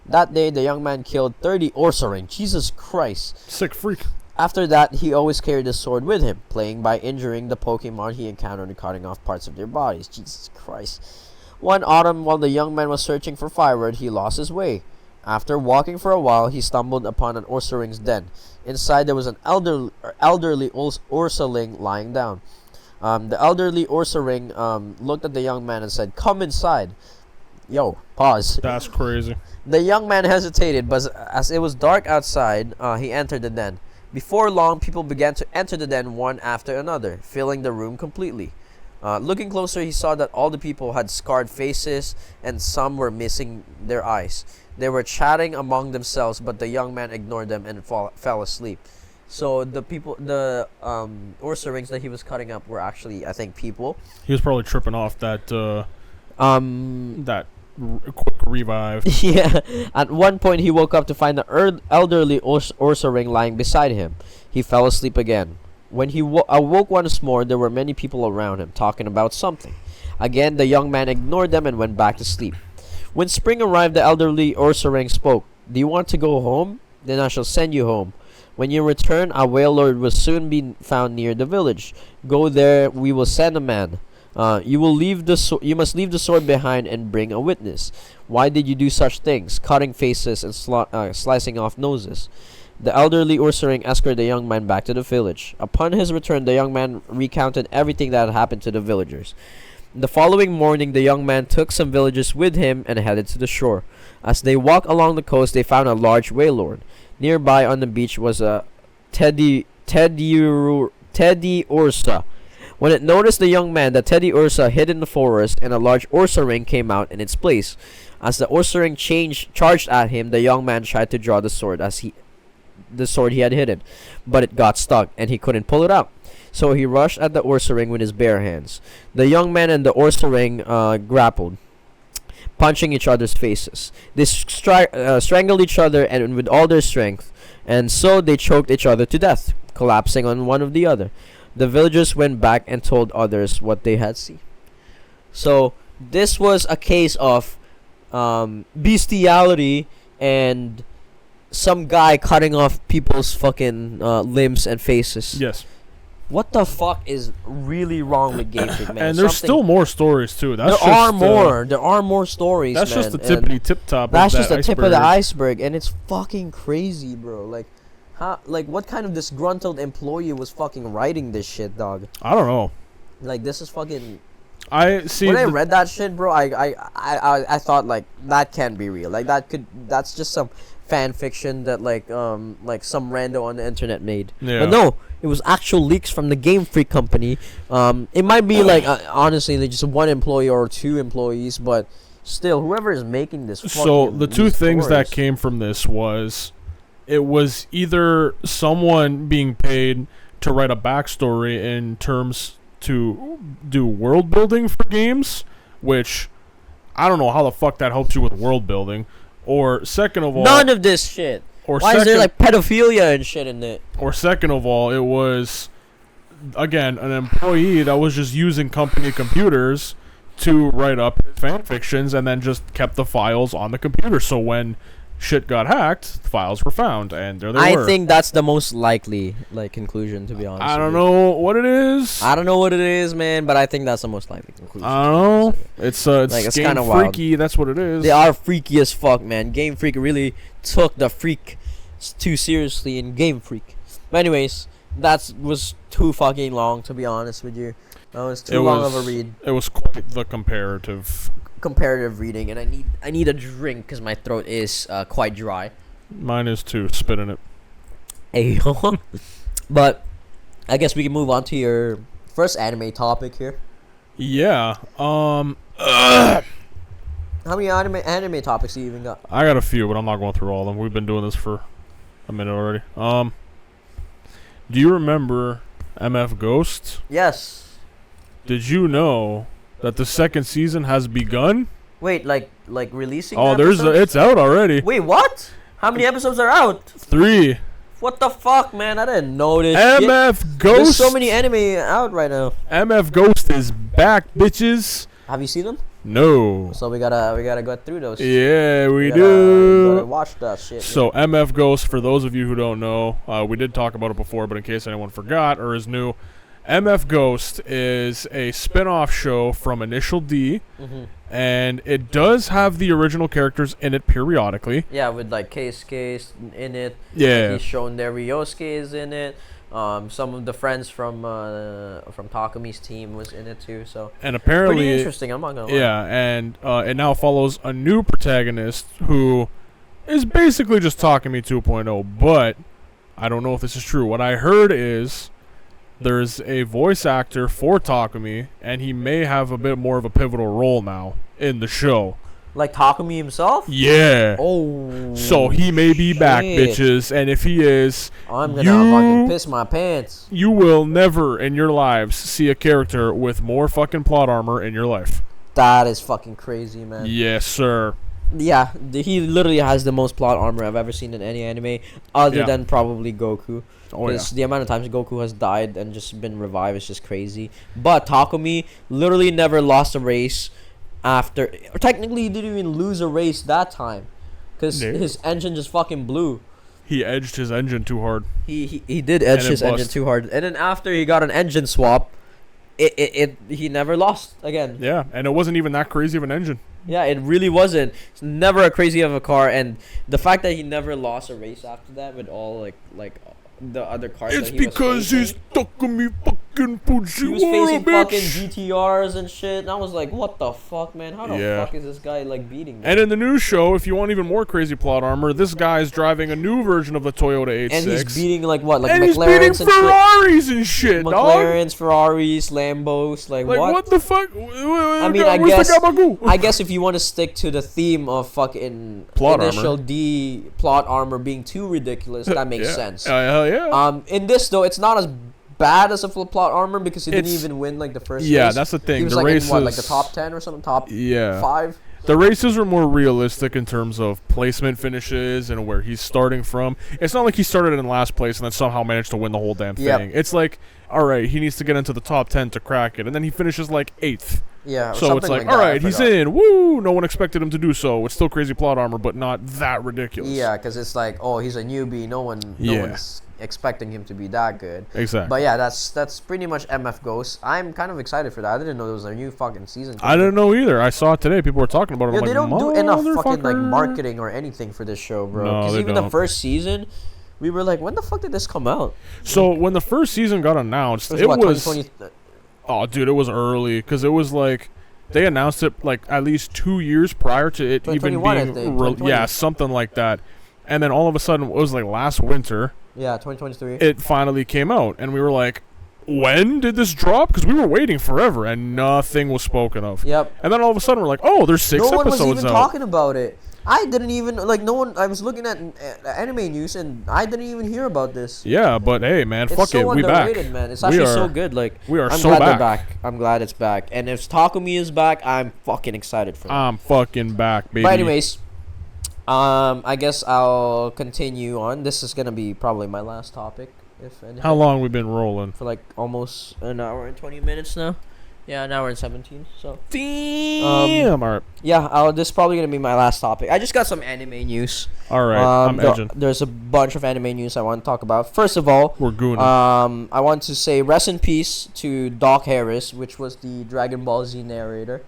That day, the young man killed 30 Ursaring. Jesus Christ. Sick freak. After that, he always carried the sword with him, playing by injuring the Pokemon he encountered and cutting off parts of their bodies. Jesus Christ. One autumn, while the young man was searching for firewood, he lost his way. After walking for a while, he stumbled upon an Ursaring's den. Inside, there was an elderly Ursaring lying down. The elderly Ursaring looked at the young man and said, "Come inside." Yo, pause. That's crazy. The young man hesitated, but as it was dark outside, he entered the den. Before long, people began to enter the den one after another, filling the room completely. Looking closer, he saw that all the people had scarred faces, and some were missing their eyes. They were chatting among themselves, but the young man ignored them and fell asleep. So the Ursa-rings that he was cutting up were actually, I think, people. He was probably tripping off that quick revive. Yeah. At one point, he woke up to find the elderly Ursa-ring lying beside him. He fell asleep again. When he awoke once more, there were many people around him, talking about something. Again, the young man ignored them and went back to sleep. When spring arrived, the elderly Ursa-ring spoke. "Do you want to go home? Then I shall send you home. When you return, a whale lord will soon be found near the village. Go there, we will send a man. You must leave the sword behind and bring a witness. Why did you do such things, cutting faces and slicing off noses?" The elderly Ursa-ring escorted the young man back to the village. Upon his return, the young man recounted everything that had happened to the villagers. The following morning, the young man took some villagers with him and headed to the shore. As they walked along the coast, they found a large whale lord. Nearby on the beach was a Teddy Ursa. When it noticed the young man, the Teddy Ursa hid in the forest, and a large Ursa-ring came out in its place. As the Ursa-ring charged at him, the young man tried to draw the sword he had hidden, but it got stuck, and he couldn't pull it out. So he rushed at the Ursa-ring with his bare hands. The young man and the Ursa-ring grappled, punching each other's faces. They strangled each other and with all their strength, and so they choked each other to death, collapsing on one of the other. The villagers went back and told others what they had seen. So this was a case of bestiality and some guy cutting off people's fucking limbs and faces. Yes. What the fuck is really wrong with Game Freak, man? And there's still more stories too. There are more stories. That's man. just the tippity tip top. That's of just that the tip of the iceberg. iceberg, and it's fucking crazy, bro. Like, what kind of disgruntled employee was fucking writing this shit, dog? I don't know. Like, this is fucking. I see. When I read that shit, bro, I thought like that can't be real. Like that's just some fan fiction that like some rando on the internet made. Yeah. But no, it was actual leaks from the Game Freak company. It might be like honestly like just one employee or two employees, but still, whoever is making this. So the two things that stories. came from this was, it was either someone being paid to write a backstory in terms to do world building for games, which I don't know how the fuck that helps you with world building. Or second of all, none of this shit. Or why is there like pedophilia and shit in it? Or second of all, it was again an employee that was just using company computers to write up fan fictions and then just kept the files on the computer. So when shit got hacked, the files were found, and there they were. I think that's the most likely conclusion, to be honest. I don't know what it is. I don't know what it is, man, but I think that's the most likely conclusion. I don't know. It's it's game kind of freaky. That's what it is. They are freaky as fuck, man. Game Freak really took the freak too seriously in Game Freak. But anyways, that was too fucking long, to be honest with you. That was too long of a read. It was quite the comparative reading, and I need a drink because my throat is quite dry. Mine is too. Spit in it. Ayo. But I guess we can move on to your first anime topic here. Yeah. How many anime topics do you even got? I got a few, but I'm not going through all of them. We've been doing this for a minute already. Do you remember MF Ghost? Yes. Did you know that the second season has begun? Wait, like releasing? Oh, episodes? it's out already. Wait, what? How many episodes are out? 3. What the fuck, man? I didn't know this shit. MF Ghost. There's so many anime out right now. MF Ghost is back, bitches. Have you seen them? No. So we gotta go through those. Yeah, we We do. gotta watch that shit. So MF Ghost, for those of you who don't know, we did talk about it before, but in case anyone forgot or is new, MF Ghost is a spin-off show from Initial D, and it does have the original characters in it periodically. Yeah, with like Case in it. Yeah. Like he's shown there. Ryosuke is in it. Some of the friends from Takumi's team was in it too. So And apparently, pretty interesting. I'm not gonna lie. yeah, and it now follows a new protagonist who is basically just Takumi 2.0, but I don't know if this is true. What I heard is there's a voice actor for Takumi, and he may have a bit more of a pivotal role now in the show. Like Takumi himself. Yeah. Oh. So he may be back, shit. bitches, and if he is, I'm gonna fucking piss my pants. you will never in your lives see a character with more fucking plot armor in your life. That is fucking crazy, man. Yes, sir. Yeah, he literally has the most plot armor I've ever seen in any anime, other Yeah. than probably Goku. Oh, yeah. The amount of times Goku has died and just been revived is just crazy. But Takumi literally never lost a race after. Or technically, he didn't even lose a race that time, because Yeah. his engine just fucking blew. He edged his engine too hard. He did edge And it his engine bust. too hard, and then after he got an engine swap, he never lost again. Yeah, and it wasn't even that crazy of an engine. Yeah, it really wasn't. It's never a crazy of a car, and the fact that he never lost a race after that with all like the other cars. It's that he because was facing. he's Takumi fucking He was Fujiwara, facing fucking bitch. GTRs and shit, and I was like, what the fuck, man? How the Yeah. fuck is this guy like beating them? And in the new show, if you want even more crazy plot armor, this guy's driving a new version of the Toyota 86. And he's beating like what, like and he's beating McLarens and shit. Ferraris and shit, dog. McLarens, Ferraris, Lambos, like What the fuck? I mean, I Where's guess the Gabagoo? I guess if you want to stick to the theme of fucking Plot Initial armor. D plot armor being too ridiculous, that makes Yeah. sense. Hell yeah. In this though, it's not as bad as a full plot armor because he didn't It's- even win like the first Yeah, race. that's the thing. He was The like in what, like the races- top 10 or something, top Yeah. 5. The races are more realistic in terms of placement finishes and where he's starting from. It's not like he started in last place and then somehow managed to win the whole damn thing. Yep. It's like, all right, he needs to get into the top 10 to crack it, and then he finishes like 8th. Yeah, or So it's something like, that, all I right, he's forgot. in. Woo! No one expected him to do so. It's still crazy plot armor, but not that ridiculous. Yeah, because it's like, oh, he's a newbie. No Yeah. one's expecting him to be that good. Exactly. But yeah, that's pretty much MF Ghost. I'm kind of excited for that. I didn't know there was a new fucking season. I didn't know either. I saw it today. People were talking about it. Yeah, I'm they like, don't do enough fucking like motherfucker. marketing or anything for this show, bro. No, Because they even the don't. first season, we were like, when the fuck did this come out? So when the first season got announced, It it what, was 2020? oh, dude, it was early because it was like they announced it like at least 2 years prior to it even 2021, I being think, yeah, 2020. something like that. And then all of a sudden, it was like last winter, Yeah, 2023. it finally came out, and we were like, when did this drop? Because we were waiting forever, and nothing was spoken of. Yep. And then all of a sudden, we're like, oh, there's 6 No one was episodes even out. talking about it. I didn't even like no one. I was looking at anime news and I didn't even hear about this. Yeah, but hey, man, It's fuck so it, we back. underrated, man. It's We actually are- so good. Like we are I'm so glad back. they're back. I'm glad it's back. And if Takumi is back, I'm fucking excited for it. I'm fucking back, baby. But anyways, I guess I'll continue on. This is gonna be probably my last topic, if anything. How long we been rolling? For like almost an hour and 20 minutes now. Yeah, an hour and 17. So Damn. All right. yeah, this is probably gonna be my last topic. I just got some anime news. All right. I'm edging. There's a bunch of anime news I want to talk about. First of all, We're gooning. I want to say rest in peace to Doc Harris, which was the Dragon Ball Z narrator.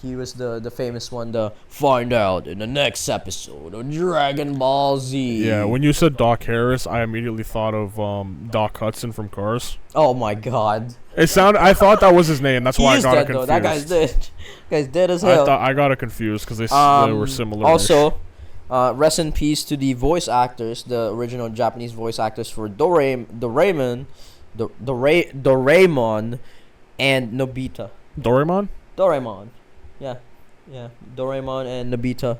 He was the famous one. The find out in the next episode of Dragon Ball Z. Yeah, when you said Doc Harris, I immediately thought of Doc Hudson from Cars. Oh my God. I thought that was his name. That's He why I is got it dead confused. though. That guy's dead. Guy's dead as hell. I got it confused because they were similar. Also, rest in peace to the voice actors, the original Japanese voice actors for Doraemon, and Nobita. Doraemon. Doraemon, yeah. Yeah, Doraemon and Nobita.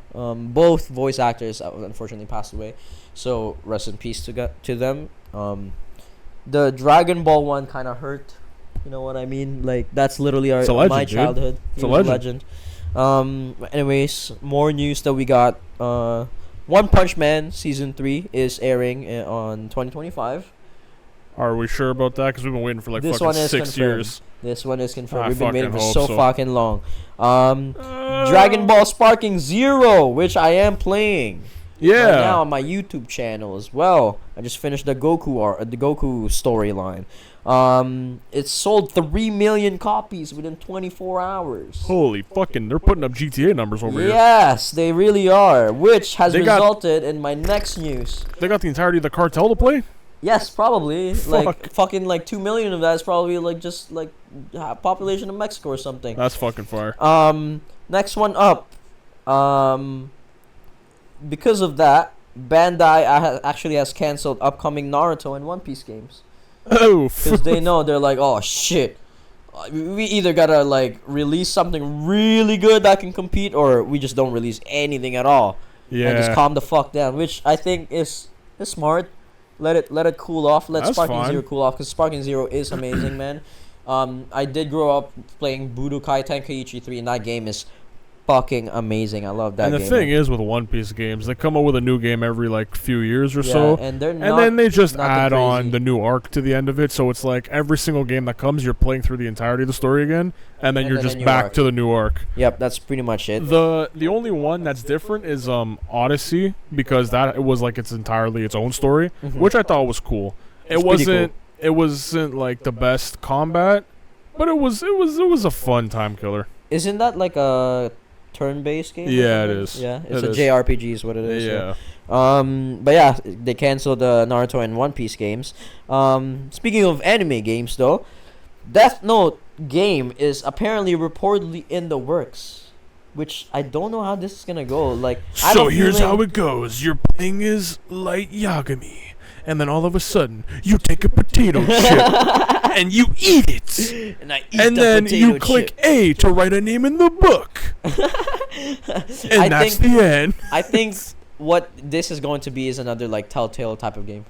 Both voice actors unfortunately passed away. So rest in peace to them. The Dragon Ball one kind of hurt. You know what I mean? Like that's literally It's a legend, my dude. childhood. It's He a was legend. Anyways, more news that we got. One Punch Man season 3 is airing on 2025. Are we sure about that? Because we've been waiting for like This fucking one is 6 confirmed. years. This one is confirmed. I We've been waiting for fucking so hope so. fucking long. Dragon Ball Sparking Zero, which I am playing. Yeah. Right now on my YouTube channel as well. I just finished the Goku storyline. It sold 3 million copies within 24 hours. Holy fucking, they're putting up GTA numbers over here. Yes, they really are. Which has They got- resulted in my next news. They got the entirety of the cartel to play? Yes, probably. Like Fuck. fucking like 2 million of that is probably like just like population of Mexico or something. That's fucking fire. Next one up. Because of that, Bandai actually has canceled upcoming Naruto and One Piece games. Oh, Because they know, they're like, oh shit, we either gotta like release something really good that can compete, or we just don't release anything at all and just yeah. calm the fuck down, which I think is smart. Let it cool off. Let That's Sparking fine. Zero cool off, because Sparking Zero is amazing, man. I did grow up playing Budokai Tenkaichi 3, and that game is fucking amazing. I love that And the game. thing is with One Piece games, they come up with a new game every like few years or so. and they're And not, then they just nothing add on crazy. the new arc to the end of it, so it's like every single game that comes, you're playing through the entirety of the story again, and then And you're then a just new back arc. to the new arc. Yep, that's pretty much it. The only one that's different is Odyssey, because that it was like it's entirely its own story, Mhm. which I thought was cool. It's pretty cool. It wasn't like the best combat, but it was a fun time killer. Isn't that like a turn-based game? or Yeah, it something? is. Yeah, it's It a is. JRPG is what it is. Yeah. But yeah, they canceled the Naruto and One Piece games. Speaking of anime games, though, Death Note game is apparently reportedly in the works, which I don't know how this is gonna go. Like, I So don't here's feeling- how it goes. You're playing as Light Yagami, and then all of a sudden you take a potato chip and you eat it, and I eat and the then potato you click chip. A to write a name in the book, and I that's think the end. I think what this is going to be is another like Telltale type of game,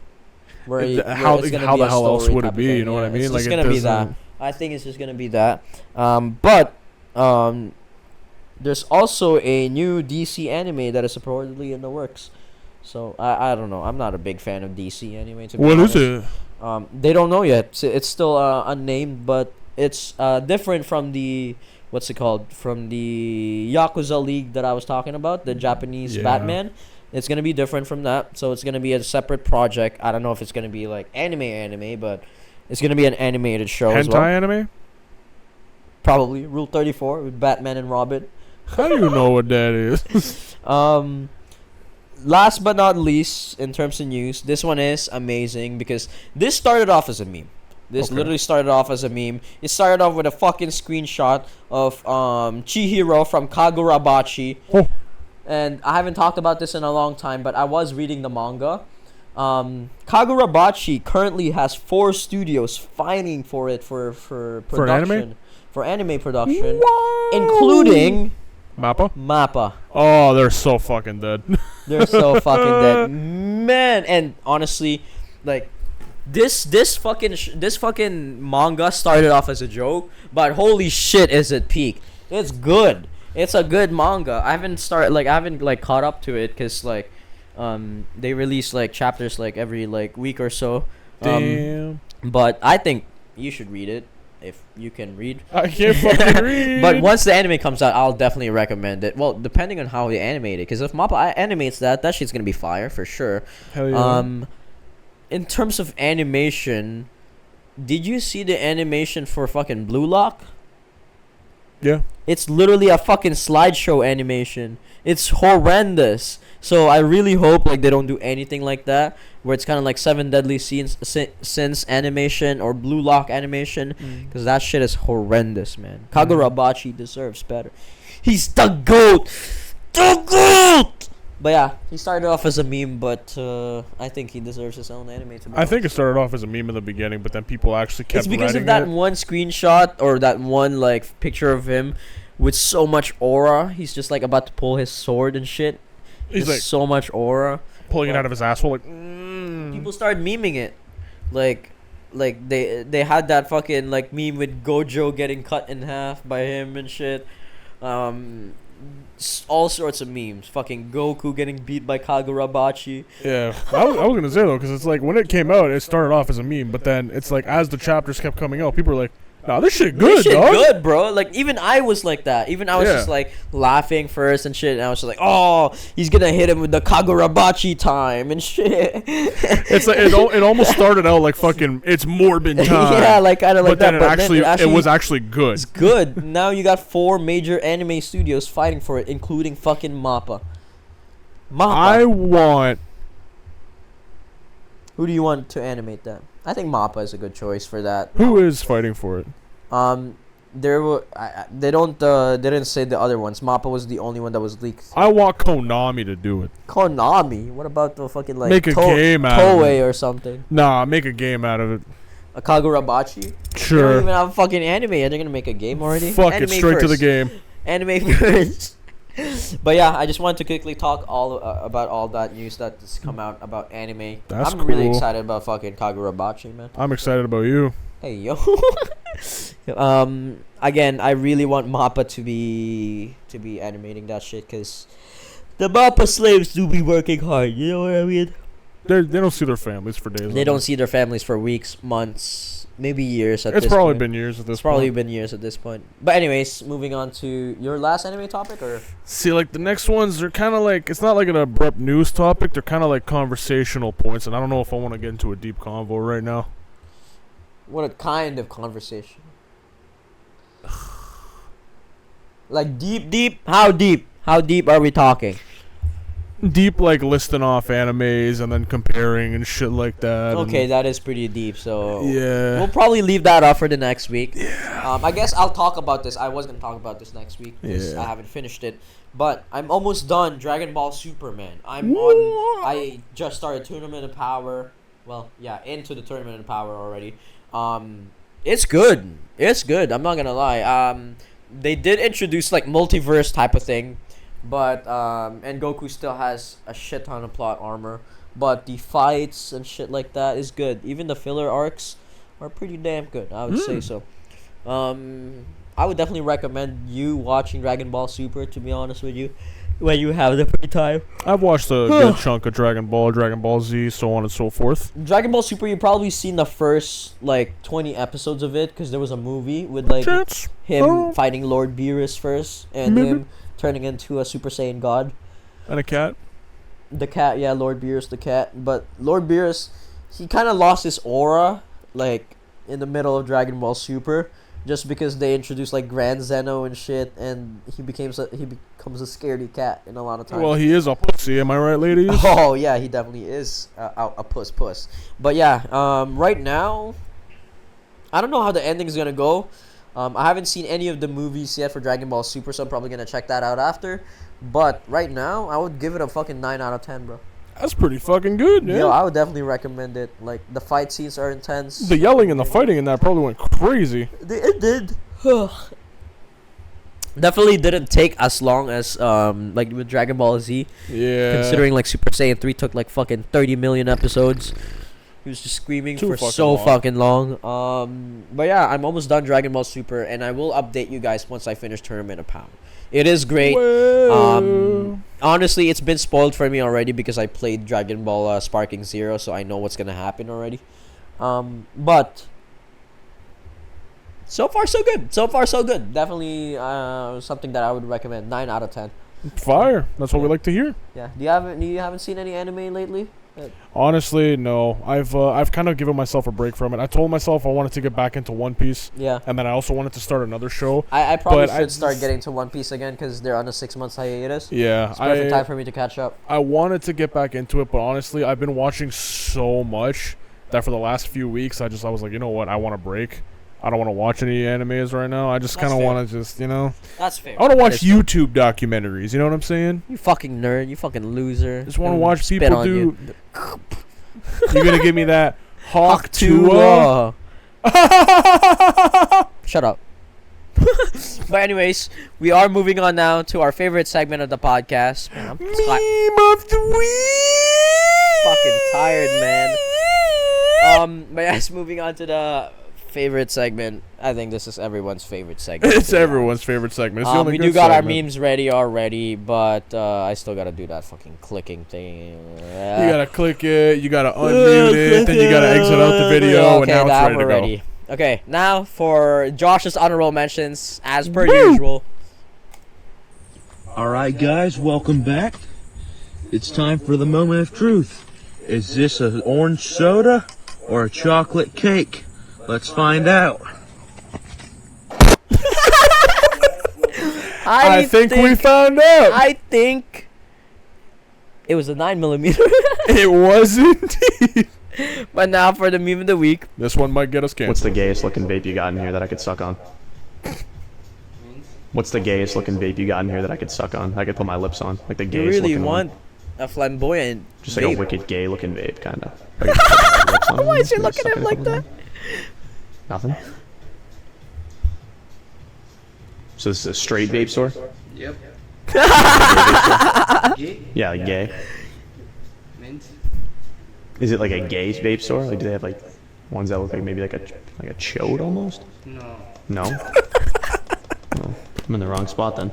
where, where How it's gonna how be the a hell else story would type it of be? thing. You know what I Yeah, mean? It's Like just it gonna be that. doesn't- I think it's just gonna be that. But there's also a new DC anime that is reportedly in the works. So I don't know. I'm not a big fan of DC anime. To be What is honest. it? They don't know yet. It's still unnamed, but it's different from the what's it called? From the Yakuza League that I was talking about, the Japanese Yeah. Batman. It's gonna be different from that. So it's gonna be a separate project. I don't know if it's gonna be like anime, but it's gonna be an animated show as Hentai well. anime? Probably Rule 34 with Batman and Robin. How do you know what that is? Last but not least, in terms of news, this one is amazing because this started off as a meme. This Okay. literally started off as a meme. It started off with a fucking screenshot of Chihiro from Kagurabachi. Oh. And I haven't talked about this in a long time, but I was reading the manga. Kagurabachi currently has 4 studios fighting for it for production. anime? For anime production, including Mappa? Mappa. Oh, they're so fucking dead. They're so fucking dead, man. And honestly, like this fucking manga started off as a joke, but holy shit, is it peak? It's good. It's a good manga. I haven't caught up to it because like they release like chapters like every like week or so. Damn. But I think you should read it if you can read. I can't fucking read. But once the anime comes out, I'll definitely recommend it. Well, depending on how they animate it, because if Mappa animates that shit's gonna be fire for sure. Hell yeah. In terms of animation, did you see the animation for fucking Blue Lock? Yeah. It's literally a fucking slideshow animation. It's horrendous. So I really hope like they don't do anything like that, where it's kind of like Seven Deadly Sins animation or Blue Lock animation, because that shit is horrendous, man. Kagurabachi deserves better. He's the GOAT! The GOAT! But yeah, he started off as a meme, but I think he deserves his own anime. To be I think it honest. started off as a meme in the beginning, but then people actually kept It's because of writing that it. one screenshot or that one like picture of him with so much aura. He's just like about to pull his sword and shit. He's Just like so much aura. pulling it out of his asshole. Like, People started memeing it, like they had that fucking like meme with Gojo getting cut in half by him and shit. All sorts of memes. Fucking Goku getting beat by Kagurabachi. yeah. I was gonna say though, because it's like when it came out, it started off as a meme, but then it's like as the chapters kept coming out, people were like, "Nah, this shit good, This shit dog." good, bro. Like even I was like that. Even I was Yeah. just like laughing first and shit. And I was just like, oh, he's gonna hit him with the Kagurabachi time and shit. It's like it almost started out like fucking it's Morbin time. Yeah, like kind of like but that. then But it was actually good. it's good. Now you got 4 major anime studios fighting for it, including fucking Mappa. I want Who do you want to animate that? I think Mappa is a good choice for that. who is fighting for it. There were they didn't say the other ones. Mappa was the only one that was leaked. I want Konami to do it. Konami. What about the fucking like Make a game out of Toei it. or something? Nah, make a game out of it. A Kagurabachi. They don't Sure. even have fucking anime. Are they gonna make a game already? Fuck Anime it, straight to the first. game. Anime first. But yeah, I just wanted to quickly talk all about all that news that has come out about anime. That's I'm really cool. excited about fucking Kagurabachi, man. I'm excited about you. Hey yo. Again, I really want Mappa to be animating that shit, cause the Mappa slaves do be working hard. You know what I mean? They don't see their families for days. They don't see their families for weeks, months, maybe years. At It's this probably point. been years at this It's probably point. been years at this point. But anyways, moving on to your last anime topic, or See, like the next ones, they're kind of like it's not like an abrupt news topic. They're kind of like conversational points, and I don't know if I want to get into a deep convo right now. what a kind of conversation? Like deep? How deep? How deep are we talking? Deep, like listing off animes and then comparing and shit like that. Okay, that is pretty deep. So Yeah. we'll probably leave that up for the next week. I guess I'll talk about this. I was gonna talk about this next week because Yeah. I haven't finished it. But I'm almost done Dragon Ball Super, man. I just started Tournament of Power. Well, yeah, into the Tournament of Power already. It's good. It's good. I'm not gonna lie. They did introduce like multiverse type of thing, but and Goku still has a shit ton of plot armor. But the fights and shit like that is good. Even the filler arcs are pretty damn good. I would say so. I would definitely recommend you watching Dragon Ball Super, to be honest with you, when you have the free time. I've watched a good chunk of Dragon Ball Z, so on and so forth. Dragon Ball Super, you've probably seen the first like 20 episodes of it, because there was a movie with like Chance. him fighting Lord Beerus first, and Maybe. him turning into a Super Saiyan God. And a cat. The cat, yeah, Lord Beerus the cat. But Lord Beerus, he kind of lost his aura, like, in the middle of Dragon Ball Super, just because they introduced, like, Grand Zeno and shit, and he becomes a scaredy cat in a lot of times. Well, he is a pussy, am I right, ladies? Oh, yeah, he definitely is a puss. But, yeah, right now, I don't know how the ending's gonna go. I haven't seen any of the movies yet for Dragon Ball Super, so I'm probably gonna check that out after. But right now, I would give it a fucking 9 out of 10, bro. That's pretty fucking good, yeah. Yo, I would definitely recommend it. Like, the fight scenes are intense. The yelling and the fighting in that probably went crazy. It did. Definitely didn't take as long as like with Dragon Ball Z. Yeah. Considering like Super Saiyan 3 took like fucking 30 million episodes. He was just screaming Too for fucking so long. fucking long. But yeah, I'm almost done Dragon Ball Super, and I will update you guys once I finish Tournament of Power. It is great. Well, Honestly, it's been spoiled for me already because I played Dragon Ball Sparking Zero, so I know what's gonna happen already. But so far so good. So far so good. Definitely something that I would recommend. 9 out of 10. fire. That's what we like to hear. Yeah. You haven't seen any anime lately? Honestly, no. I've kind of given myself a break from it. I told myself I wanted to get back into One Piece, Yeah. and then I also wanted to start another show. I probably But should start getting to One Piece again because they're on a 6-month hiatus. Yeah, It's perfect time for me to catch up. I wanted to get back into it, but honestly, I've been watching so much that for the last few weeks, I was like, you know what? I want a break. I don't want to watch any animes right now. I just That's kind of fair. want to just, That's fair. I want to watch That is fair. YouTube documentaries. You know what I'm saying? You fucking nerd. You fucking loser. Just want to Mm, watch spit people on do. you. You're gonna give me that Hawk Tua. Tua? Shut up. But anyways, we are moving on now to our favorite segment of the podcast. Man, I'm Meme of the week. fucking tired, man. But yes, moving on to the favorite segment. I think this is everyone's favorite segment. It's everyone's favorite segment. It's the only We good do got segment. our memes ready already, but I still gotta do that fucking clicking thing. You gotta click it, you gotta unmute it, then you gotta exit out the video, and now it's ready to go. Ready. Okay, now for Josh's honorable mentions, as per usual. Alright guys, welcome back. It's time for the moment of truth. Is this an orange soda or a chocolate cake? Let's find out. I think we found out. I think it was a 9mm. It was indeed. But now for the meme of the week. This one might get us canceled. What's the gayest looking vape you got in here that I could suck on? What's the gayest looking vape you got in here that I could suck on? I could put my lips on, like the You gayest really looking want one. a flamboyant Just like vape. a wicked gay looking vape, kind of. Why is he looking at him like that? Nothing. So this is a straight vape store? Yep. Yeah, like gay. Mint. Is it like a gay vape store? Like, do they have like ones that look like maybe like a chode almost? No. No. Oh, I'm in the wrong spot then.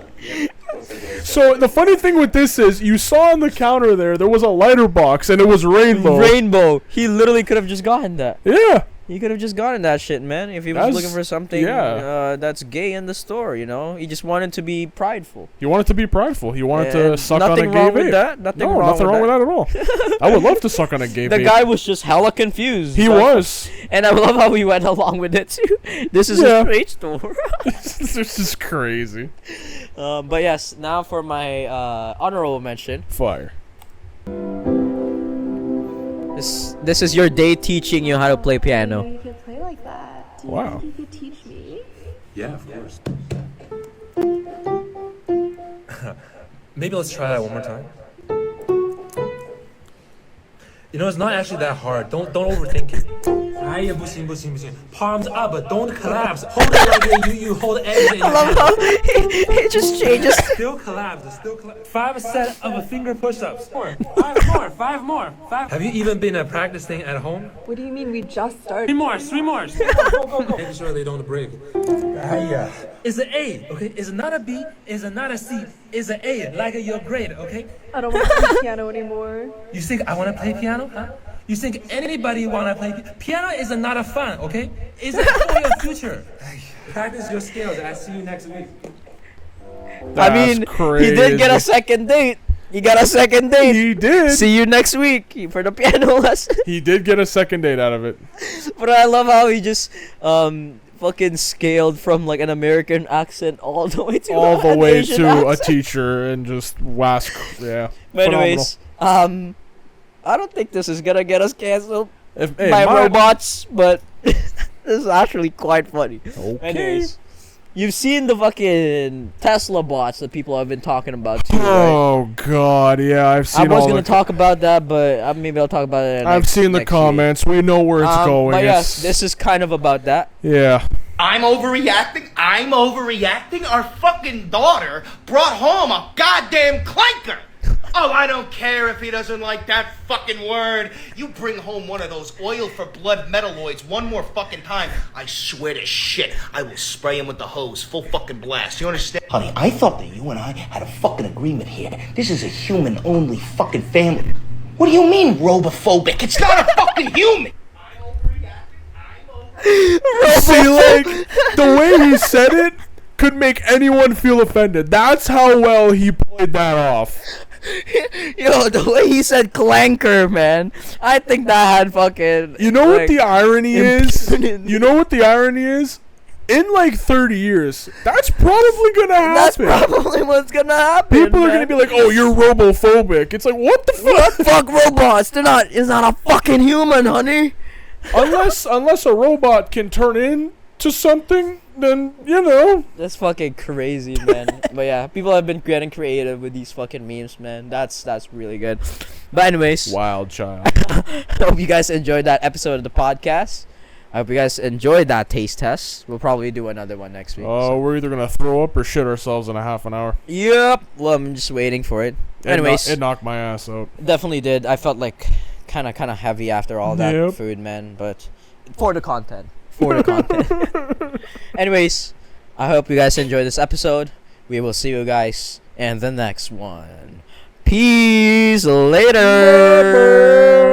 So the funny thing with this is, you saw on the counter there was a lighter box and it was rainbow. Rainbow. He literally could have just gotten that. Yeah. He could have just gotten that shit, man. If he was That's- looking for something that's gay in the store, you know? He just wanted to be prideful. He wanted to be prideful. He wanted to And suck on a nothing gay wrong vape. with that. Nothing No, wrong nothing with wrong with that at all. I would love to suck on a gay The vape. guy was just hella confused. He was. And I love how he went along with it too. This is Yeah. a straight store. This is crazy. But yes, now for my honorable mention. Fire. This is your day teaching you how to play piano. You could play like that. Do you Wow. think you could teach me? Yeah, of course. Maybe let's try that one more time. You know, it's not actually that hard. Don't overthink it. Palms up, but don't collapse. Hold it like you hold eggs in your hand. It just changes. Still collapse. 5 sets of a finger push-ups. Five more. Have you even been practicing at home? What do you mean we just started? Three more. Go. Making sure they don't break. It's an A, okay? It's not a B. It's not a C. It's an A, like your grade, okay? I don't want to play piano anymore. You think I want to play piano, huh? You think anybody want to play piano? Is not a fun, okay? It's for your future. Practice your skills. I'll see you next week. I mean, he did get a second date. He got a second date. He did. See you next week for the piano lesson. He did get a second date out of it. But I love how he just fucking scaled from like an American accent all the way to an Asian a accent. teacher and just yeah. But anyways, I don't think this is gonna get us canceled Hey, by robots, but this is actually quite funny. Okay. Anyways, you've seen the fucking Tesla bots that people have been talking about too, right? Oh god, yeah, I've seen. I was all gonna the talk about that, but maybe I'll talk about it. I've seen the next comments. We know where it's week. going. But yes, It's- this is kind of about that. yeah. I'm overreacting? Our fucking daughter brought home a goddamn clanker! Oh, I don't care if he doesn't like that fucking word. You bring home one of those oil for blood metalloids one more fucking time, I swear to shit, I will spray him with the hose, full fucking blast. You understand? Honey, I thought that you and I had a fucking agreement here. This is a human-only fucking family. What do you mean, robophobic? It's not a fucking human! See, like, the way he said it could make anyone feel offended. That's how well he played that off. Yo, the way he said clanker, man, I think that had fucking. You know what the irony is? impertinent. You know what the irony is? In like 30 years, that's probably gonna That's happen. probably what's gonna happen. People are gonna be like, "Oh, you're robophobic." It's like, what the fuck? fuck robots. They're not. It's not a fucking human, honey. unless a robot can turn into something, then you know. That's fucking crazy, man. But yeah, people have been getting creative with these fucking memes, man. That's really good. But anyways, Wild child. I hope you guys enjoyed that episode of the podcast. I hope you guys enjoyed that taste test. We'll probably do another one next week. Oh, we're either gonna throw up or shit ourselves in a half an hour. Yep. Well, I'm just waiting for it. Anyways, it knocked my ass out. definitely did. I felt like kind of heavy after all that Yep. food, man. But for the content. For the content. Anyways, I hope you guys enjoyed this episode. We will see you guys in the next one. Peace later.